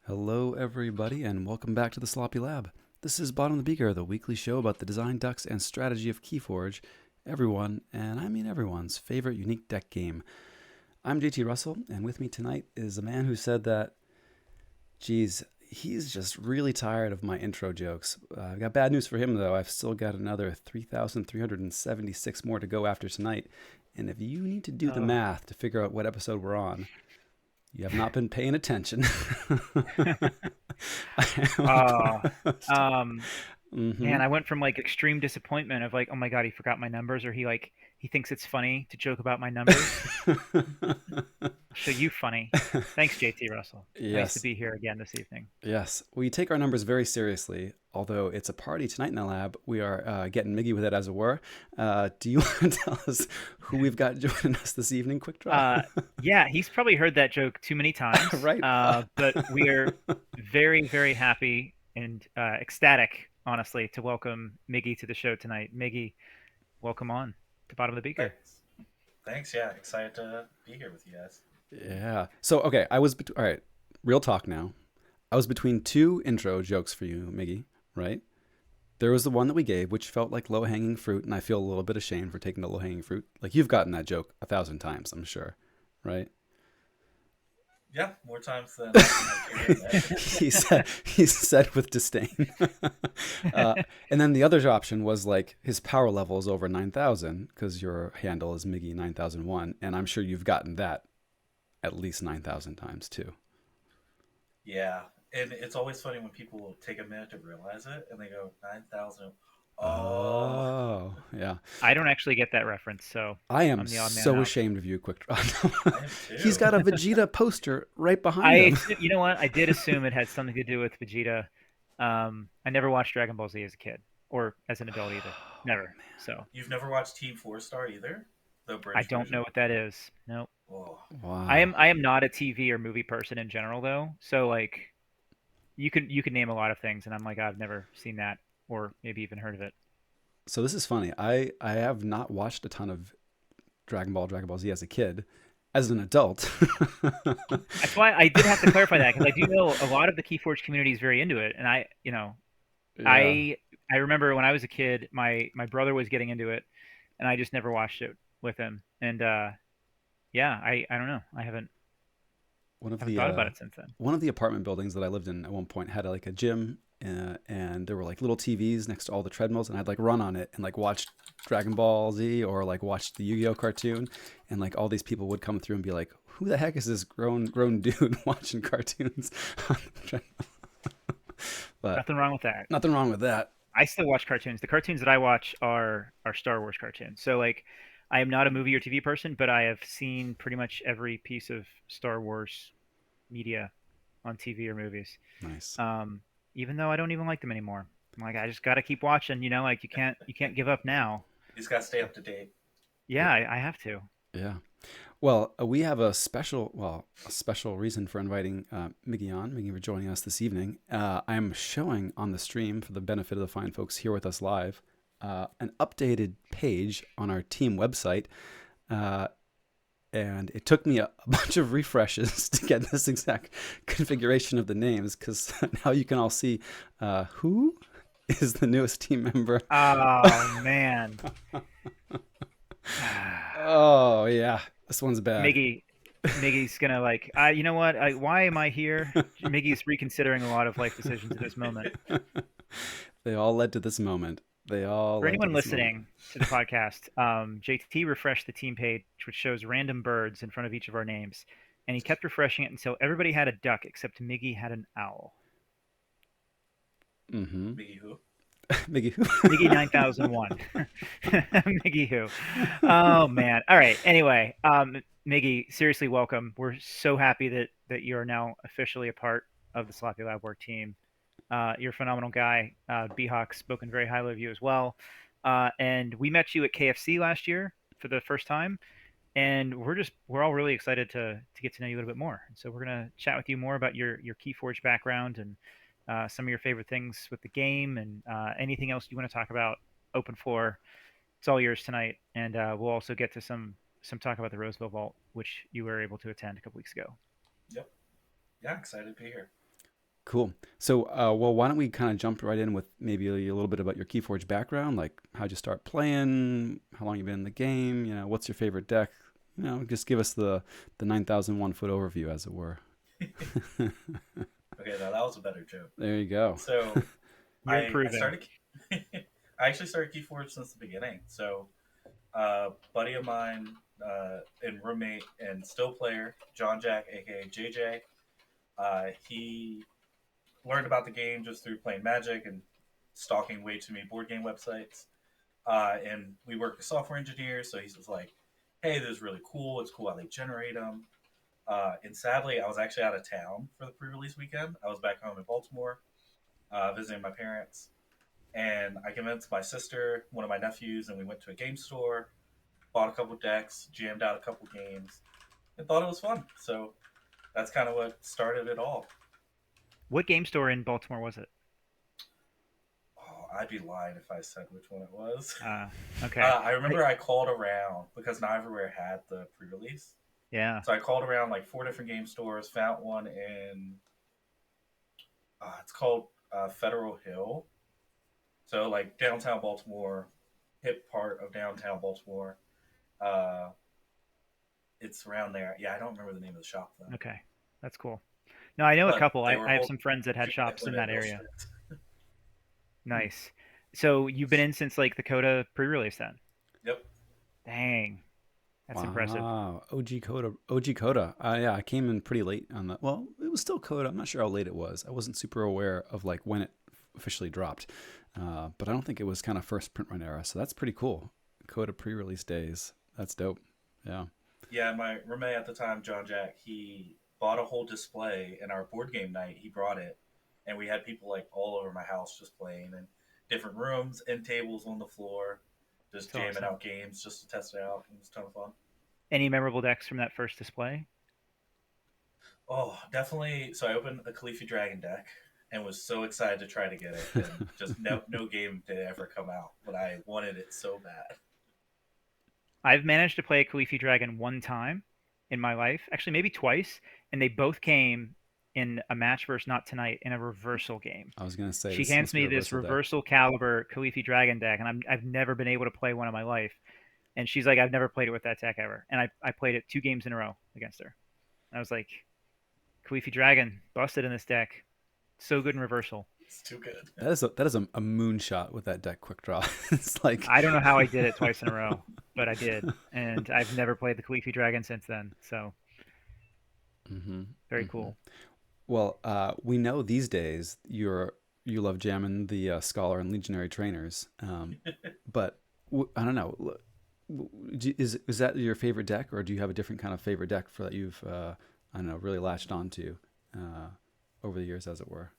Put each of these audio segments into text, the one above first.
Hello, everybody, and welcome back to the Sloppy Lab. This is Bottom of the Beaker, the weekly show about the design, ducks, and strategy of Keyforge, everyone, and I mean everyone's favorite unique deck game. I'm JT Russell, and with me tonight is a man who said that, geez, he's just really tired of my intro jokes. I've got bad news for him, though. I've still got another 3,376 more to go after tonight, and if you need to do the Oh, math to figure out what episode we're on, you have not been paying attention. uh, Stop. man, Mm-hmm. I went from like extreme disappointment of like, oh my God, he forgot my numbers, or he thinks it's funny to joke about my numbers. I'll show you funny. Thanks, JT Russell. Nice to Yes, be here again this evening. yes. We take our numbers very seriously. Although it's a party tonight in the lab, we are getting Miggy with it, as it were. Do you want to tell us who we've got joining us this evening? Quick draw. Uh, yeah, he's probably heard that joke too many times. Right. But we are very, very happy and ecstatic, honestly, to welcome Miggy to the show tonight. Miggy, welcome on to Bottom of the Beaker. Thanks. Thanks. Yeah, excited to be here with you guys. Yeah. So, okay, all right, real talk now. I was between two intro jokes for you, Miggy, right? There was the one that we gave, which felt like low hanging fruit, and I feel a little bit ashamed for taking the low hanging fruit. Like you've gotten that joke 1,000 times, I'm sure, right? Yeah, more times than I care to admit. He said with disdain. uh, and then the other option was like his power level is over 9,000 because your handle is Miggy 9001, and I'm sure you've gotten that at least 9,000 times too. Yeah, and it's always funny when people will take a minute to realize it and they go 9,000. Oh, Oh, yeah. I don't actually get that reference, so I am I'm the odd man so out. ashamed of you, Quick Draw. I am He's too. got a Vegeta poster right behind him. You know what? I did assume it had something to do with Vegeta. I never watched Dragon Ball Z as a kid or as an adult either. Oh, Never. So You've never watched Team Four Star either, the I British don't know version. what that is. No. Oh, wow. I am not a TV or movie person in general though. So like you could name a lot of things and I'm like I've never seen that or maybe even heard of it. So this is funny. I have not watched a ton of Dragon Ball Z as a kid. As an adult, That's why I did have to clarify that because I do know a lot of the Keyforge community is very into it and yeah. I I remember when I was a kid my brother was getting into it and I just never watched it with him. And yeah, I don't know. One of Haven't the thought about it since then. one of the apartment buildings that I lived in at one point had like a gym, and there were like little TVs next to all the treadmills, and I'd like run on it and like watch Dragon Ball Z or like watch the Yu-Gi-Oh cartoon, and like all these people would come through and be like, "Who the heck is this grown dude watching cartoons on the treadmill?" But Nothing wrong with that. nothing wrong with that. I still watch cartoons. The cartoons that I watch are Star Wars cartoons. So like I am not a movie or TV person, but I have seen pretty much every piece of Star Wars media on TV or movies. Nice. Um, Even though I don't even like them anymore. I'm like I just got to keep watching, like you can't give up now. you just gotta stay up to date. Yeah, I have to. Yeah. Well, we have a special reason for inviting Miggy on. Miggy for joining us this evening. I'm showing on the stream for the benefit of the fine folks here with us live an updated page on our team website, uh, and it took me a bunch of refreshes to get this exact configuration of the names because now you can all see who is the newest team member. Oh man. Oh yeah, this one's bad. Miggy, Miggy's gonna like, you know what? Why am I here? Miggy's reconsidering a lot of life decisions at this moment. They all led to this moment. They all For led to anyone this moment. listening to the podcast, JT refreshed the team page, which shows random birds in front of each of our names, and he kept refreshing it until everybody had a duck except Miggy had an owl. Mm-hmm. Me who? Miggy. Miggy 9001. Miggy who? Oh man. All right. Anyway, Miggy, seriously, welcome. We're so happy that you are now officially a part of the Sloppy Lab Work team. You're a phenomenal guy. B-Hawk's spoken very highly of you as well. And we met you at KFC last year for the first time, and we're all really excited to get to know you a little bit more. And so we're gonna chat with you more about your KeyForge background and some of your favorite things with the game and anything else you want to talk about. Open floor. It's all yours tonight, and we'll also get to some talk about the Roseville Vault, which you were able to attend a couple weeks ago. Yep. Yeah, excited to be here. Cool. So, well, why don't we kind of jump right in with maybe a little bit about your KeyForge background, like how'd you start playing, how long you been in the game, what's your favorite deck? Just give us the 9,001 foot overview, as it were. Okay, now that was a better joke. There you go. So You're I improving. started. I actually started Keyforge since the beginning. So, buddy of mine and roommate and still player, John Jack, aka JJ, he learned about the game just through playing Magic and stalking way too many board game websites. And we work with software engineers, so he's just like, "Hey, this is really cool. It's cool how they generate them." And sadly, I was actually out of town for the pre-release weekend. I was back home in Baltimore, visiting my parents, and I convinced my sister, one of my nephews, and we went to a game store, bought a couple decks, jammed out a couple games, and thought it was fun. So that's kind of what started it all. What game store in Baltimore was it? Oh, I'd be lying if I said which one it was. Uh, okay. I remember I called around because not everywhere had the pre-release. Yeah. So I called around like four different game stores, found one in it's called Federal Hill. So like downtown Baltimore, hip part of downtown Baltimore. Uh, it's around there. Yeah, I don't remember the name of the shop though. Okay. That's cool. No, I know a But couple. they I, were I have hold, some friends that had shops in implemented that real area. strict. Nice. So you've been in since like the Coda pre-release then? Yep. Dang. That's impressive. Wow, OG Coda, OG Coda. Yeah, I came in pretty late on that. Well, it was still Coda. I'm not sure how late it was. I wasn't super aware of like when it officially dropped, but I don't think it was kind of first print run era. So that's pretty cool. Coda pre-release days. That's dope. Yeah. Yeah, my roommate at the time, John Jack, he bought a whole display, and our board game night, he brought it, and we had people like all over my house just playing in different rooms, end tables on the floor, just That's jamming awesome. out games just to test it out. It was a ton of fun. Any memorable decks from that first display? Oh, definitely. So I opened a Khalifi Dragon deck and was so excited to try to get it, and just no game did ever come out, but I wanted it so bad. I've managed to play a Khalifi Dragon one time in my life, actually maybe twice, and they both came in a match versus Not Tonight in a reversal game. I was gonna say She this hands must be a me this reversal deck. reversal caliber Khalifi Dragon deck, and I've never been able to play one in my life. And she's like, I've never played it with that deck ever. And I played it 2 games in a row against her. And I was like, Khalifi Dragon busted in this deck. So good in reversal. It's too good. That is a moonshot with that deck quick draw. It's like I don't know how I did it twice in a row, but I did. And I've never played the Khalifi Dragon since then. So hmm very hmm cool. Well, we know these days you love jamming the scholar and legionary trainers, but I don't know. Is that your favorite deck, or do you have a different kind of favorite deck for that you've I don't know really latched onto uh, over the years, as it were?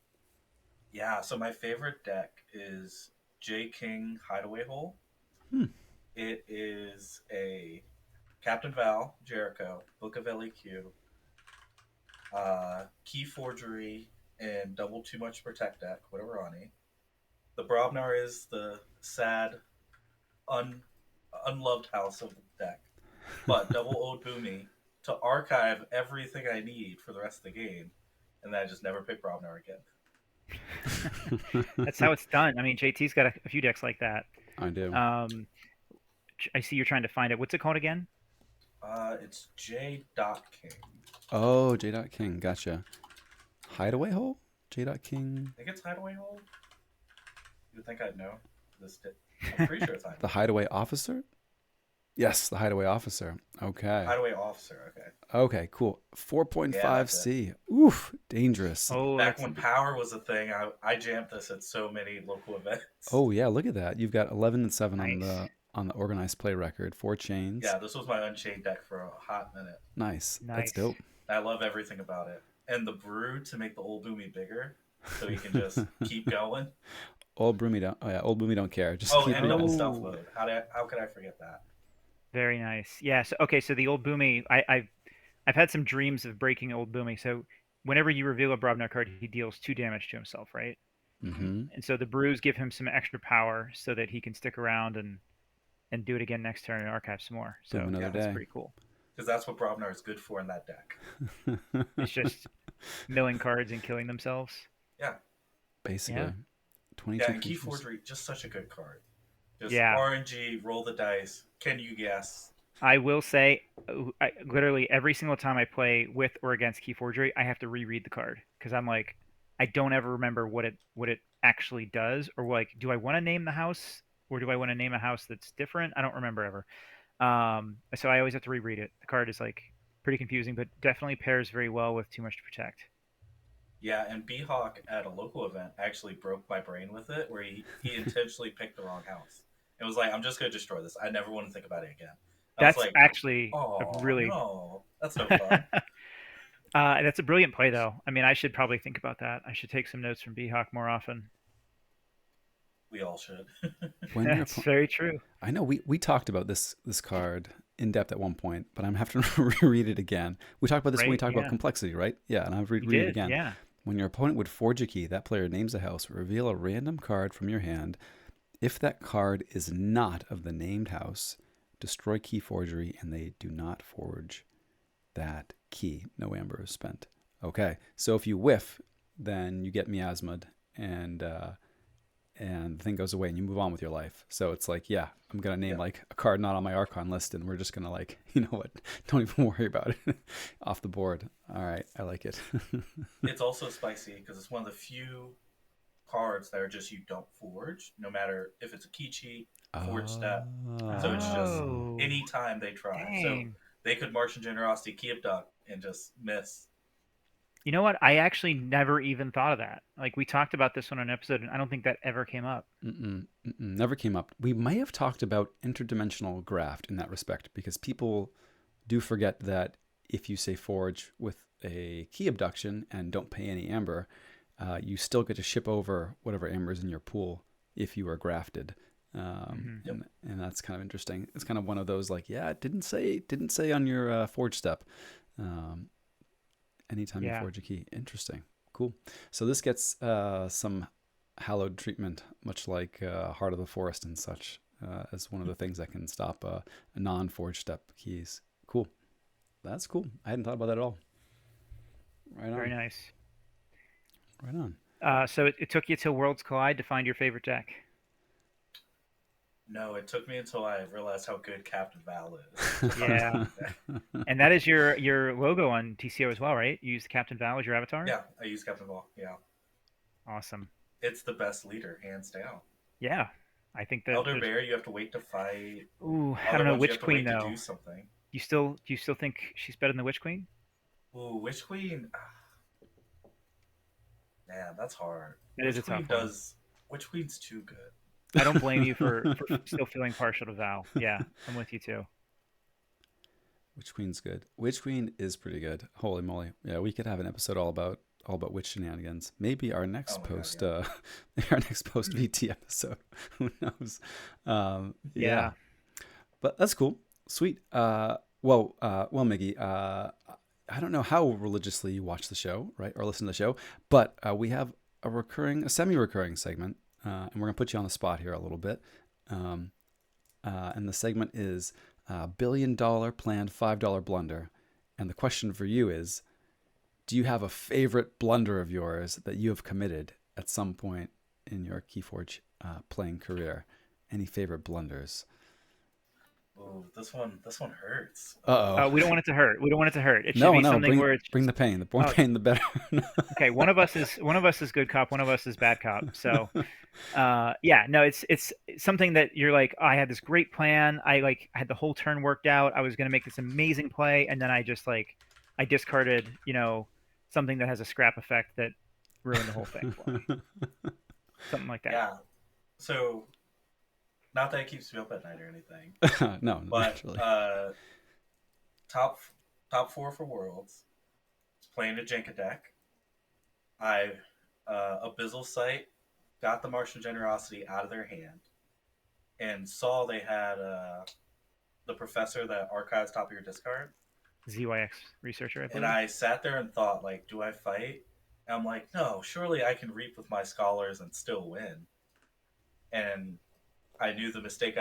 Yeah, so my favorite deck is J King Hideaway Hole. Hmm. It is a Captain Val, Jericho, Book of LEQ, Key Forgery, and Double Too Much Protect deck, whatever Ronnie. The Brobnar is the sad, un, unloved house of the deck. But Double Old Boomy to archive everything I need for the rest of the game, and then I just never pick Brobnar again. That's how it's done. I mean, JT's got a few decks like that. I do. Um, I see you're trying to find it. What's it called again? It's J. Dot King. Oh, J. Dot King, gotcha. Hideaway hole, J. Dot King, I think it's Hideaway Hole. You would think I'd know this. I'm pretty sure it's the Hideaway. Hideaway Officer. Yes, the Hideaway Officer. Okay. Hideaway Officer. Okay. Okay, cool. Yeah, that's it. 4.5C. Oof, dangerous. Oh, Back that's when Power was a thing, I jammed this at so many local events. Oh yeah, look at that. You've got 11 and 7 on nice. the organized play record, 4 chains. Yeah, this was my Unchained deck for a hot minute. Nice. That's Nice. dope. I love everything about it. And the brew to make the old Boomy bigger, so he can just keep going. Old Broomy don't. Oh yeah, old Broomy don't care. Just Oh, keep and double going. stealth Oh, mode. How could I forget that? very nice. Yeah. So okay. So the old Boomy, I've had some dreams of breaking old Boomy. So whenever you reveal a Brobnar card, he deals 2 damage to himself, right? Mm-hmm. And so the brews give him some extra power so that he can stick around and do it again next turn and archive some more. Boom, So another Yeah, that's day. pretty cool. because that's what Brobnar is good for in that deck. It's just milling cards and killing themselves. Yeah, basically. Yeah. yeah, 22 and Key creatures. Forgery, just such a good card. Just Yeah. RNG, roll the dice. Can you guess? I will say, literally every single time I play with or against Key Forgery, I have to reread the card because I'm like, I don't ever remember what it actually does, or like, do I want to name the house, or do I want to name a house that's different? I don't remember ever. So I always have to reread it. The card is like pretty confusing, but definitely pairs very well with Too Much to Protect. Yeah, and B-Hawk at a local event actually broke my brain with it, where he intentionally picked the wrong house. It was like, I'm just going to destroy this. I never want to think about it again. I was That's like, actually a oh, really no. That's no fun. that's a brilliant play, though. I mean, I should probably think about that. I should take some notes from Beehawk more often. We all should. When your That's opponent, very true. I know we talked about this card in depth at one point, but I'm having to reread it again. We talked about this when we Right? talked about Yeah, complexity, right? Yeah, and I'll you read it did. again. Yeah. When your opponent would forge a key, that player names a house, reveal a random card from your hand. If that card is not of the named house, destroy key forgery, and they do not forge that key. No amber is spent. Okay, so if you whiff, then you get miasmad, and the thing goes away, and you move on with your life. So it's like, yeah, I'm gonna name Yeah. like a card not on my Archon list, and we're just gonna like, you know what? Don't even worry about it. Off the board. All right, I like it. It's also spicy because it's one of the few cards that are just you don't forge, no matter if it's a key cheat, forge step. So it's just Oh, Oh, anytime they try. So dang. they could Martian Generosity, key abduct, and just miss. You know what? I actually never even thought of that. Like we talked about this on an episode, and I don't think that ever came up. never came up. We may have talked about interdimensional graft in that respect because people do forget that if you say forge with a key abduction and don't pay any amber, you still get to ship over whatever amber is in your pool if you are grafted. Hmm. Yep. And that's kind of interesting. It's kind of one of those like, yeah, it didn't say on your forge step. Um, anytime you Yeah. forge a key, interesting, cool. So this gets some hallowed treatment, much like Heart of the Forest and such, as one of the things that can stop non-forge step keys. Cool. That's cool. I hadn't thought about that at all. Right Very on. nice. Right on. So it took you till Worlds Collide to find your favorite deck. No, it took me until I realized how good Captain Val is to find Yeah. a deck. And that is your logo on TCO as well, right? You use Captain Val as your avatar. Yeah, I use Captain Val. Yeah, Awesome. it's the best leader, hands down. Yeah. I think that Elder there's. Bear, you have to wait to fight. Ooh, I Other don't know. ones, you Witch have to Queen wait to though. do something. Do you still think she's better than the Witch Queen? Ooh, Witch Queen. Man, that's hard. It is Witch a Queen tough one. does. Witch Queen's too good. I don't blame you for still feeling partial to Val. Yeah, I'm with you too. Witch Queen's good. Witch Queen is pretty good. Holy moly! Yeah, we could have an episode all about witch shenanigans. Maybe our Oh next my god, post, yeah. our next post VT episode. Who knows? Yeah, Yeah. but that's cool. Sweet. Well, Miggy. I don't know how religiously you watch the show, right, or listen to the show, but we have a semi-recurring segment, and we're gonna put you on the spot here a little bit. Um, and the segment is $1 billion planned $5 blunder. And the question for you is, do you have a favorite blunder of yours that you have committed at some point in your Keyforge playing career? Any favorite blunders? Ooh, this one hurts. Uh oh. We don't want it to hurt. We don't want it to hurt. It should No, be no, something where it's bring just the pain. The more oh, pain, the better. okay. One of us is good cop. One of us is bad cop. So yeah, no, it's something that you're like, oh, I had this great plan. I had the whole turn worked out. I was gonna make this amazing play, and then I just like I discarded, something that has a scrap effect that ruined the whole thing for me. Something like that. Yeah. So, not that it keeps me up at night or anything, No, but naturally. top top four for Worlds. Playing a Jenka deck. I Abyssal Sight got the Martian Generosity out of their hand and saw they had the professor that archives top of your discard. ZYX researcher, I And believe. I sat there and thought, like, do I fight? And I'm like, no, surely I can reap with my scholars and still win. And I knew the mistake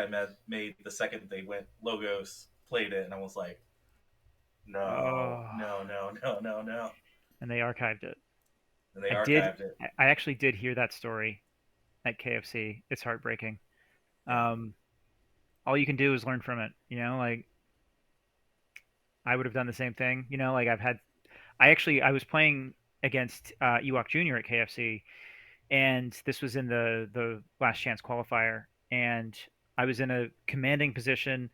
made the second they went Logos, played it, and I was like, no, Oh, no, no, no, no, no. and they archived it. and they I did. archived it. I actually did hear that story at KFC. It's heartbreaking. Yeah. Um, all you can do is learn from it. Like I would have done the same thing. Like I was playing against Ewok Jr. at KFC, and this was in the last chance qualifier, and I was in a commanding position,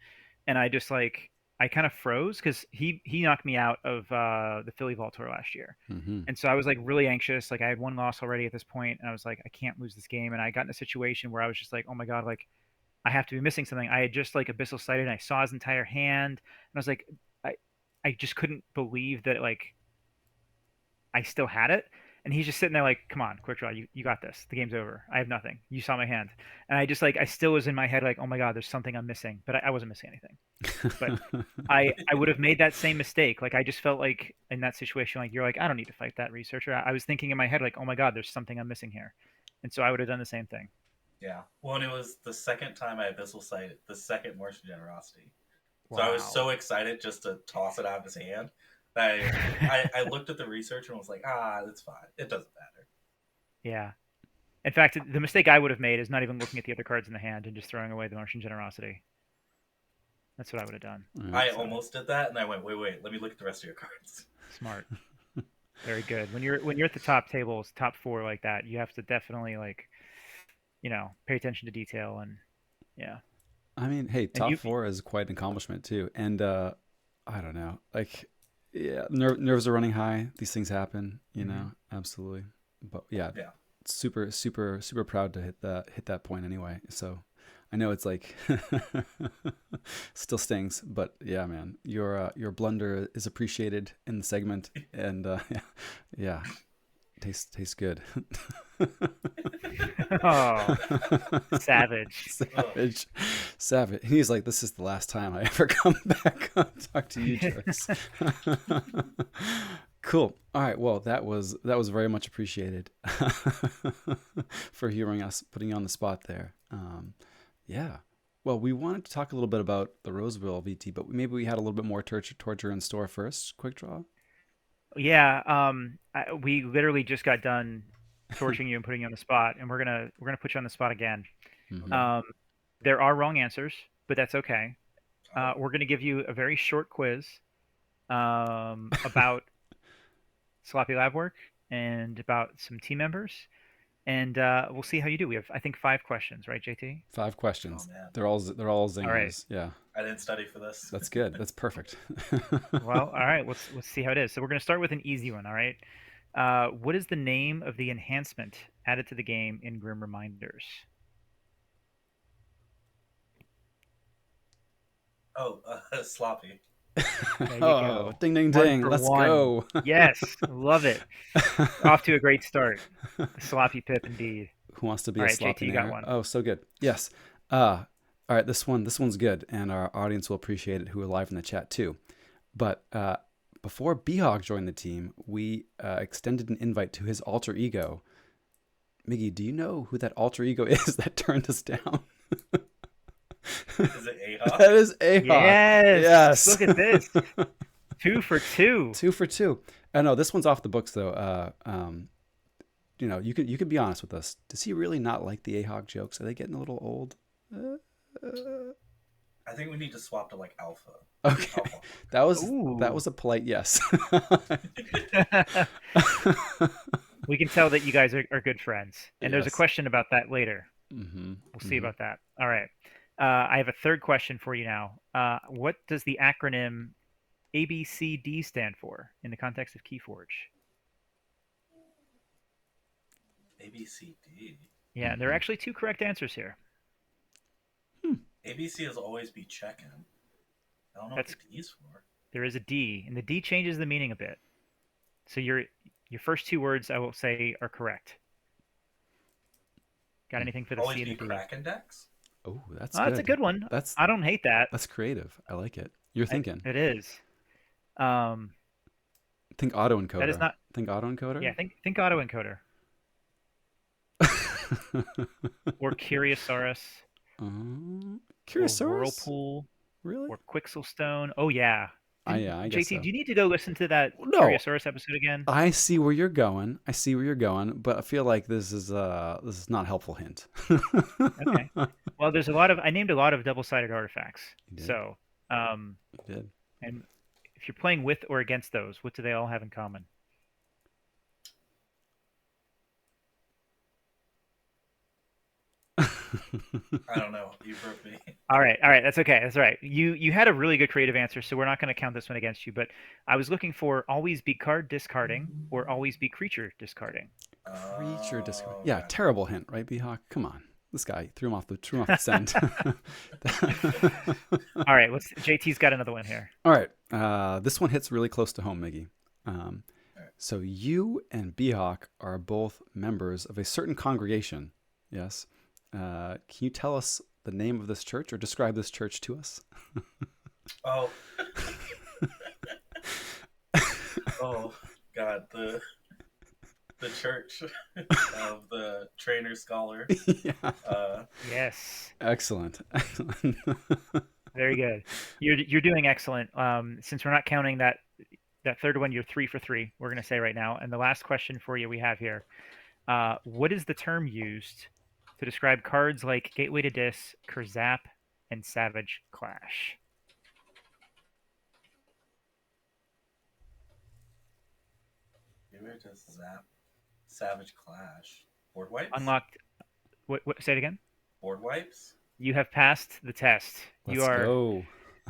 and I just I kind of froze because he knocked me out of the Philly Vault Tour last year, Mm-hmm. and so I was like really anxious. Like I had one loss already at this point, and I was like, I can't lose this game, and I got in a situation where I was just like, oh my god, like I have to be missing something. I had just like abyssal sighted, and I saw his entire hand, and I was like, I I just couldn't believe that I still had it. And he's just sitting there like, come on, quick draw, you got this. The game's over. I have nothing. You saw my hand. And I just I still was in my head like, oh my God, there's something I'm missing. But I wasn't missing anything. But I would have made that same mistake. Like I just felt like in that situation, like you're like, I don't need to fight that researcher. I was thinking in my head like, oh my God, there's something I'm missing here. And so I would have done the same thing. Yeah. Well, and it was the second time I abyssal sighted, the second Martian generosity. So I was Wow. so excited just to toss it out of his hand. I looked at the research and was like, that's fine. It doesn't matter. Yeah. In fact, the mistake I would have made is not even looking at the other cards in the hand and just throwing away the Martian generosity. That's what I would have done. I almost did that, and I went, wait, let me look at the rest of your cards. Smart. Very good. When you're at the top tables, top four like that, you have to definitely pay attention to detail and yeah. I mean, hey, And top four is quite an accomplishment too. And I don't know, like, yeah, nerves are running high. These things happen, absolutely. But yeah, Yeah. super, super, super proud to hit that point anyway. So I know it's like still stings, but yeah, man, your blunder is appreciated in the segment, and yeah, tastes good. Oh, savage. Savage. He's like, this is the last time I ever come back and talk to you jerks. Cool. All right. Well, that was very much appreciated for hearing us, putting you on the spot there. Yeah. Well, we wanted to talk a little bit about the Roseville VT, but maybe we had a little bit more torture in store first. Quick draw. Yeah, we literally just got done torching you and putting you on the spot, and we're gonna put you on the spot again. Mhm. There are wrong answers, but that's okay. We're gonna give you a very short quiz about sloppy lab work and about some team members, and we'll see how you do. We have, I think, 5 questions, right, JT? 5 questions. Oh, man. They're all All right. zingers. Yeah. I didn't study for this. That's good. That's perfect. Well, all right. Let's see how it is. So we're gonna start with an easy one. All right. What is the name of the enhancement added to the game in Grim Reminders? Sloppy. There you Oh, go. ding, ding, 1 ding. for Let's 1. go. Yes, love it. Off to a great start. Sloppy Pip, indeed. Who wants to be All a right, sloppy JT, you got nair? one. Oh, so good. Yes. All right, this one's good, and our audience will appreciate it, who are live in the chat too. But before B-Hog joined the team, we extended an invite to his alter ego. Miggy, do you know who that alter ego is that turned us down? Is it Ahawk? That is Ahawk. Yes. Yes. Look at this. 2 for 2. 2 for 2. No, this one's off the books though. You can be honest with us. Does he really not like the Ahawk jokes? Are they getting a little old? I think we need to swap to like Alpha. Okay, Ooh. that was a polite yes. We can tell that you guys are good friends. And there's a Yes. question about that later. Mm-hmm. We'll see about that. All right. I have a third question for you now. What does the acronym ABCD stand for in the context of Keyforge? ABCD. Yeah, and there are actually 2 correct answers here. ABC is always be checking. I don't know That's- what the D's for. There is a D, and the D changes the meaning a bit. So your first 2 words, I will say, are correct. Got anything for the Always C be and the D? Crack Index. Oh, that's Oh, good. that's a good one. That's I don't hate that. creative. I like it. You're thinking. It is. Think autoencoder. That is not. Think autoencoder. Yeah, think autoencoder or Curiosaurus or Curiosaurus. Whirlpool Really? or Quixelstone. Oh yeah, I guess JT, so. do you need to go listen to that No, Stegosaurus episode again? I see where you're going. I see where you're going, but I feel like this is not a helpful hint. Okay. Well, there's a lot of I named a lot of double-sided artifacts. You did. So, um, You did. and if you're playing with or against those, what do they all have in common? I don't know. You broke me. All right, that's okay. That's all right. You had a really good creative answer, so we're not going to count this one against you. But I was looking for always be card discarding or always be creature discarding. Creature discard. Oh, Yeah, gotcha. terrible hint, right, Behawk? Come on, this guy threw him off the scent. All right, let's. JT's got another one here. All right, this one hits really close to home, Miggy. Um, All right. so you and Behawk are both members of a certain congregation. Yes. Can you tell us the name of this church or describe this church to us? Oh, oh, God, the church of the trainer scholar. Yeah. Yes, Excellent. Excellent. very good. You're doing excellent. Since we're not counting that third one, you're 3 for 3. We're going to say right now. And the last question for you we have here: what is the term used to describe cards like Gateway to Dis, Kurzap, and Savage Clash? Maybe it just Zap. Savage Clash. Board wipes? Unlocked. What? Say it again. Board wipes? You have passed the test. You Let's are go.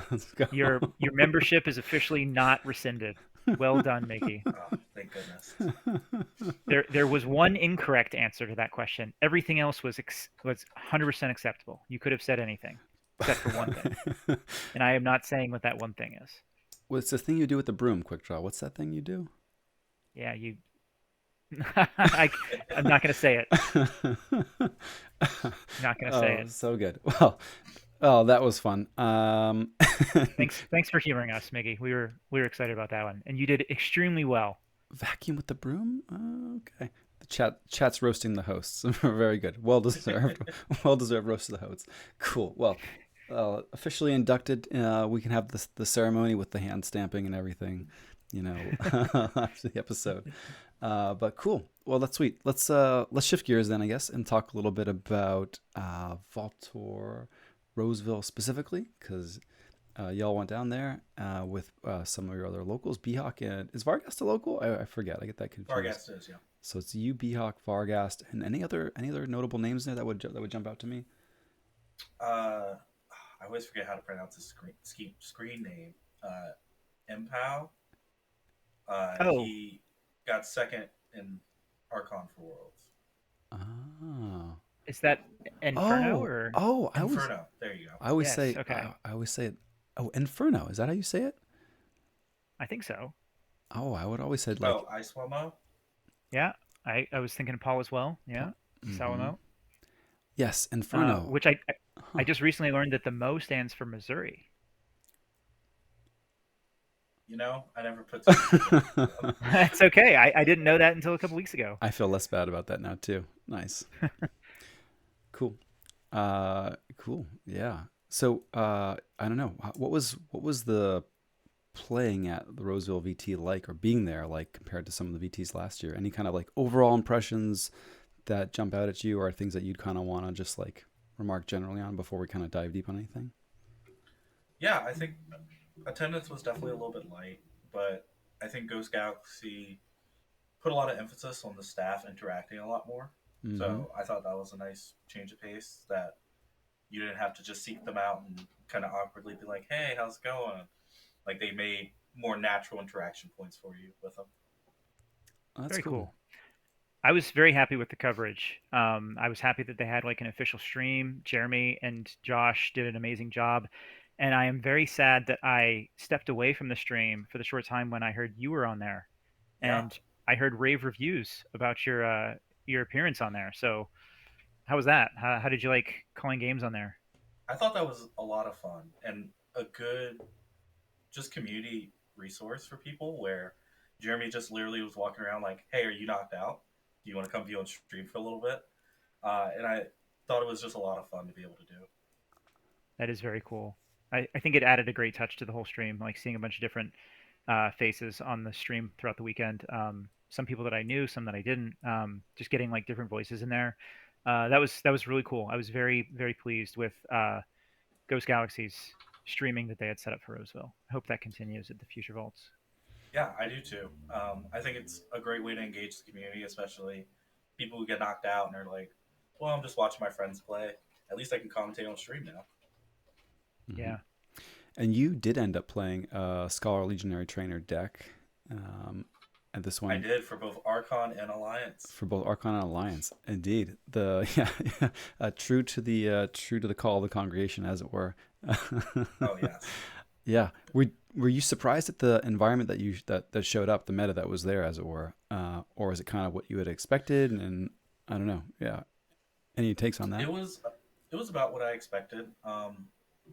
Let's go. your membership is officially not rescinded. Well done, Mickey. Oh, thank goodness. There was one incorrect answer to that question. Everything else was 100% acceptable. You could have said anything except for one thing, and I am not saying what that one thing is. What's the thing you do with the broom, quick draw? What's that thing you do? Yeah, you. I'm not going to say it. Not going to say Oh, it. so good. Well, oh, that was fun. Thanks for humoring us, Miggy. We were excited about that one, and you did extremely well. Vacuum with the broom. Okay. The chat's roasting the hosts. Very good. Well deserved. Well deserved roast of the hosts. Cool. Well, officially inducted. We can have the ceremony with the hand stamping and everything. You know, after the episode. But cool. Well, that's sweet. Let's shift gears then, I guess, and talk a little bit about Voltor Roseville specifically, because y'all went down there with some of your other locals, Behawk and is Vargast a local? I forget. I get that confused. Vargas is, yeah. So it's you, Behawk, Vargast, and any other notable names there that would jump out to me. I always forget how to pronounce his screen name. Impow. Oh, He got second in Archon for Worlds. Oh. is that Inferno Oh. or? Oh. Inferno. There you go. I always Yes, say. okay. I always say it. Oh, Inferno. Is that how you say it? I think so. Oh, I would always say like. Oh, Icewamo. Yeah, I was thinking Paul as well. Yeah, Mm-hmm. Salamo. Yes, Inferno. Which I Huh. just recently learned that the Mo stands for Missouri. You know, I never put two and two together. That's okay. I didn't know that until a couple weeks ago. I feel less bad about that now too. Nice. Cool. Cool. Yeah. So, I don't know. What was the playing at the Roseville VT like, or being there like, compared to some of the VTs last year? Any kind of like overall impressions that jump out at you, or things that you'd kind of want to just like remark generally on before we kind of dive deep on anything? Yeah, I think attendance was definitely a little bit light, but I think Ghost Galaxy put a lot of emphasis on the staff interacting a lot more. Mm-hmm. So I thought that was a nice change of pace that you didn't have to just seek them out and kind of awkwardly be like, "Hey, how's it going?" Like they made more natural interaction points for you with them. That's Very cool. cool. I was very happy with the coverage. I was happy that they had like an official stream. Jeremy and Josh did an amazing job. And I am very sad that I stepped away from the stream for the short time when I heard you were on there. Yeah, And I heard rave reviews about your appearance on there. So how was that? How did you like calling games on there? I thought that was a lot of fun and a good just community resource for people where Jeremy just literally was walking around like, "Hey, are you knocked out? Do you want to come view on stream for a little bit?" And I thought it was just a lot of fun to be able to do. That is very cool. I think it added a great touch to the whole stream, like seeing a bunch of different faces on the stream throughout the weekend. Some people that I knew, some that I didn't. Just getting like different voices in there. That was really cool. I was very pleased with Ghost Galaxy's streaming that they had set up for Roseville. I hope that continues at the future vaults. Yeah, I do too. I think it's a great way to engage the community, especially people who get knocked out and are like, "Well, I'm just watching my friends play. At least I can commentate on stream now." Hmm. Yeah. And you did end up playing a Scholar Legionary Trainer deck, um, and this I one did for both Archon and Alliance. for both Archon and Alliance. Indeed, the yeah, true to the call of the congregation, as it were. Oh yes. Yeah, were you surprised at the environment that showed up, the meta that was there, as it were, or was it kind of what you had expected? And I don't know. Yeah, any takes on that? It was about what I expected.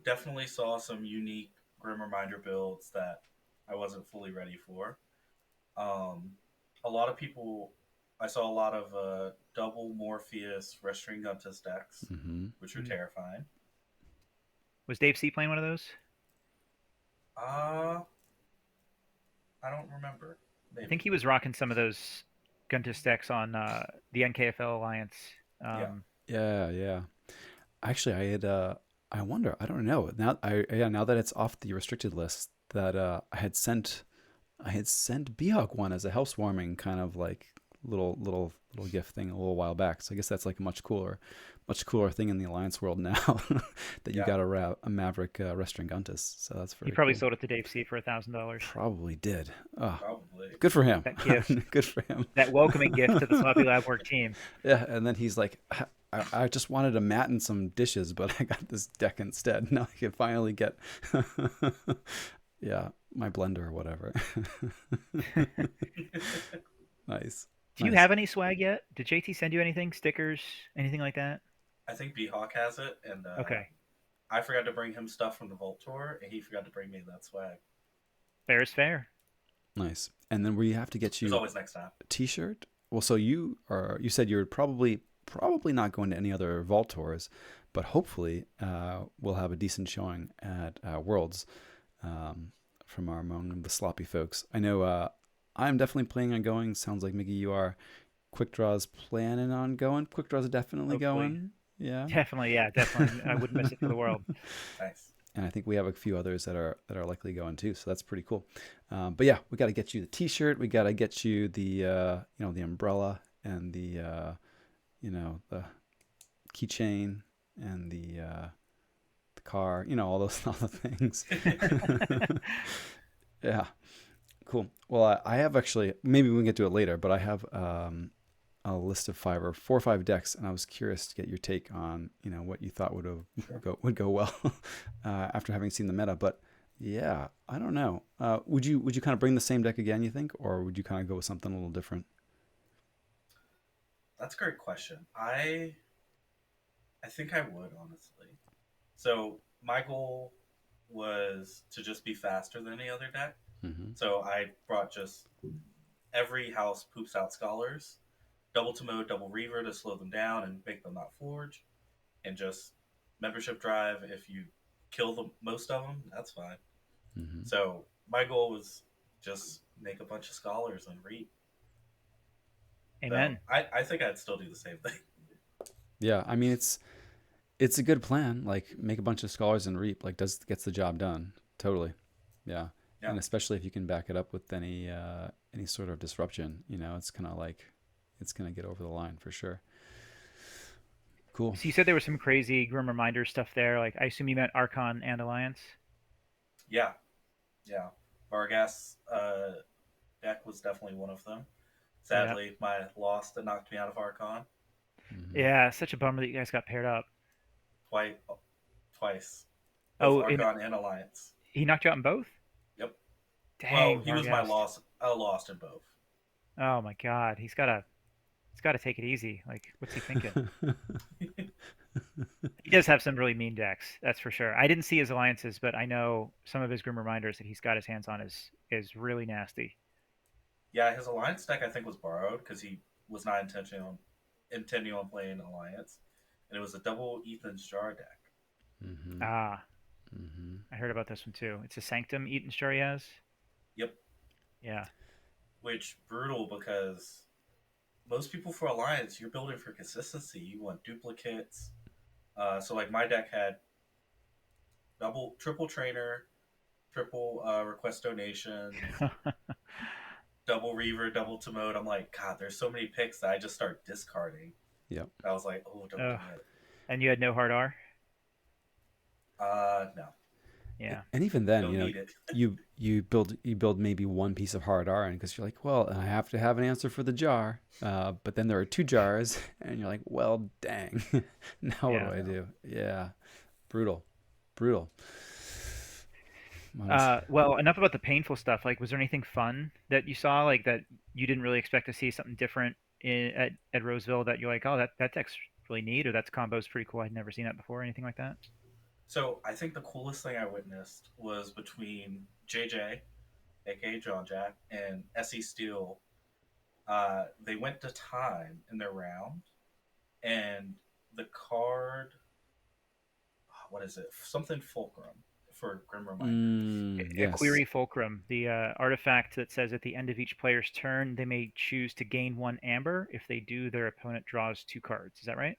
Definitely saw some unique Grim Reminder builds that I wasn't fully ready for. Um, a lot of people, I saw a lot of double Morpheus Restringuntus decks, Hmm. which are Mm. terrifying. Was Dave C playing one of those? Uh, I don't remember. I think Maybe. he was rocking some of those Guntus decks on the NKFL Alliance. Yeah. Um, Yeah, yeah. Actually, I had I wonder. I don't know. Now that it's off the restricted list, that I had sent Behawk one as a housewarming kind of like little gift thing a little while back. So I guess that's like a much cooler thing in the Alliance world now that you Yeah. got a Maverick Restringuntus. So that's he very probably cool. sold it to Dave C for $1,000. Probably did. Oh, Probably. good for him. That gift, Good for him. that welcoming gift to the Sloppy Lab Work team. Yeah, and then he's like, I just wanted a mat and some dishes, but I got this deck instead. Now I can finally get, yeah, my blender or whatever. Nice, Do you nice. have any swag yet? Did JT send you anything? Stickers? Anything like that? I think Behawk has it, and Okay. I forgot to bring him stuff from the Vault Tour, and he forgot to bring me that swag. Fair is fair. Nice. And then we have to get There's you always next time. a T-shirt. Well, so you said you're probably not going to any other vault tours, but hopefully we'll have a decent showing at Worlds from our among the sloppy folks. I know I'm definitely planning on going. Sounds like Miggy, you are. Quick Draw's planning on going. Quick Draw's definitely Hopefully. going. Yeah. Definitely, yeah, definitely. I wouldn't miss it for the world. Nice. And I think we have a few others that are likely going too. So that's pretty cool. But yeah, we got to get you the T-shirt. We got to get you the the umbrella and the keychain and the car. All those all the things. Yeah, cool. Well, I have actually maybe we can get to it later, but I have a list of 4 or 5 decks, and I was curious to get your take on what you thought Sure. would go well after having seen the meta. But yeah, I don't know. Would you kind of bring the same deck again? You think, or would you kind of go with something a little different? That's a great question. I think I would honestly. So my goal was to just be faster than any other deck. Hmm. So I brought just every house poops out scholars, double to mode, double reaver to slow them down and make them not forge, and just membership drive. If you kill the most of them, that's fine. Hmm. So my goal was just make a bunch of scholars and read. So Amen. I think I'd still do the same thing. Yeah, I mean it's a good plan. Like make a bunch of scholars and reap. Like gets the job done. Totally. Yeah, Yeah. and especially if you can back it up with any sort of disruption. It's kind of like it's gonna get over the line for sure. Cool. So you said there was some crazy Grim Reminder stuff there. Like I assume you meant Archon and Alliance. Yeah. Yeah. Vargas deck was definitely one of them. Yeah. Sadly, my loss that knocked me out of Archon Hmm. Yeah, such a bummer that you guys got paired up. twice, twice, both Oh, Archon and Alliance. he knocked you out in both? Yep. Well, Dang, he was my Vargas. loss. I lost in both. Oh my God, he's gotta take it easy. Like, what's he thinking? He does have some really mean decks, that's for sure. I didn't see his alliances, but I know some of his Grim Reminders that he's got his hands on is really nasty. Yeah, his Alliance deck I think was borrowed because he was not intending on playing Alliance, and it was a double Ethan's Jar deck. Hmm. Ah, Hmm. I heard about this one too. It's a Sanctum Eaton star he has. Yep. Yeah. Which brutal because most people for Alliance, you're building for consistency. You want duplicates. So like my deck had triple trainer, triple request donations, double reaver, double to mode. I'm like, God, there's so many picks that I just start discarding. Yep. I was like, oh, don't do Ugh. it. And you had no hard R? No, Yeah. And even then, don't need it. you build maybe one piece of hard iron because you're like, well, I have to have an answer for the jar. But then there are two jars, and you're like, well, dang, now what Yeah. do I do? Yeah, brutal, brutal. Mine's- Well, enough about the painful stuff. Like, was there anything fun that you saw, like that you didn't really expect to see something different at Roseville that you're like, oh, that deck's really neat, or that combo's pretty cool. I'd never seen that before, or anything like that. So I think the coolest thing I witnessed was between JJ, aka John Jack, and SE Steel. They went to time in their round, and the card, what is it? Something Fulcrum for Grim Reminders. yes. Query Fulcrum, the artifact that says at the end of each player's turn, they may choose to gain one amber. If they do, their opponent draws two cards. Is that right?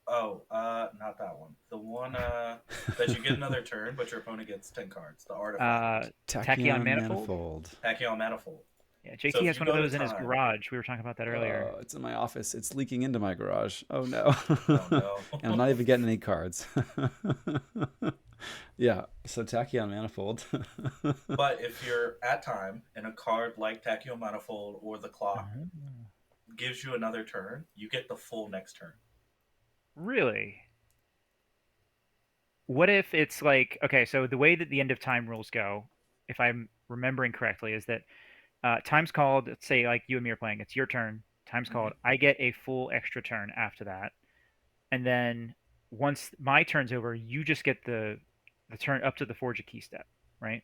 Oh, not that one. The one that you get another turn, but your opponent gets 10 cards. The artifact. Tachyon Tachyon Manifold? manifold. Tachyon Manifold. Yeah, So JT if has you one of go to those in his time, garage. We were talking about that earlier. It's in my office. It's leaking into my garage. Oh no. oh no. And I'm not even getting any cards. Yeah. So Tachyon manifold. But if you're at time and a card like Tachyon Manifold or the clock Mhm. gives you another turn, you get the full next turn. Really? What if it's like, okay, so the way that the end of time rules go, if I'm remembering correctly, is that time's called, let's say like you and me are playing, it's your turn, time's Mm-hmm. called, I get a full extra turn after that. And then once my turn's over, you just get the turn up to the forge a key step, right?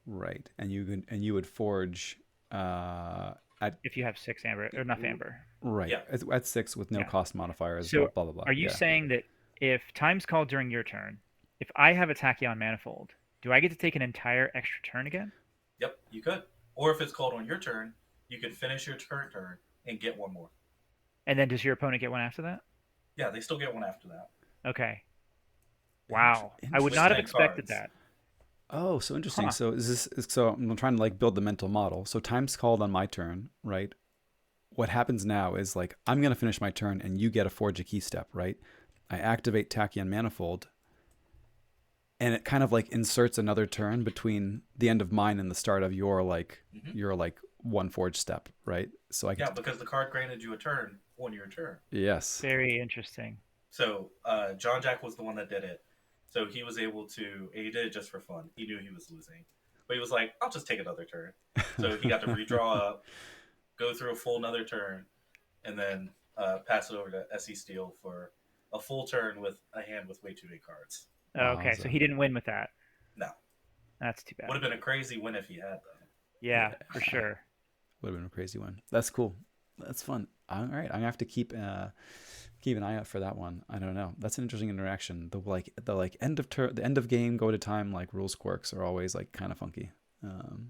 Right. And you would forge at If you have six amber, or enough amber. right Yeah. at 6 with no Yeah. cost modifiers. So Blah blah blah. are you Yeah. saying that if time's called during your turn, if I have a Tachyon Manifold, do I get to take an entire extra turn again? Yep, you could. Or if it's called on your turn, you can finish your current turn and get one more. And then does your opponent get one after that? Yeah, they still get one after that. Okay. Wow. I would With not have 10 expected cards. that. Oh, so interesting. Huh. So so I'm trying to like build the mental model. So time's called on my turn, right? What happens now is like I'm gonna finish my turn and you get a forge a key step, right? I activate Tachyon manifold, and it kind of like inserts another turn between the end of mine and the start of Mm-hmm. your like one forge step, right? So I Yeah, can because the card granted you a turn on your turn. yes. Very interesting. So John Jack was the one that did it. So he was able to, and he did it just for fun. He knew he was losing. But he was like, I'll just take another turn. So he got to redraw up, go through a full another turn, and then pass it over to SE Steel for a full turn with a hand with way too many cards. Okay, so Wowza. he didn't win with that. No. That's too bad. Would have been a crazy win if he had, though. Yeah, Yeah. for sure. Would have been a crazy one. That's cool. That's fun. All right, I'm gonna have to keep an eye out for that one. I don't know. That's an interesting interaction. The end of game go to time like rules quirks are always like kind of funky.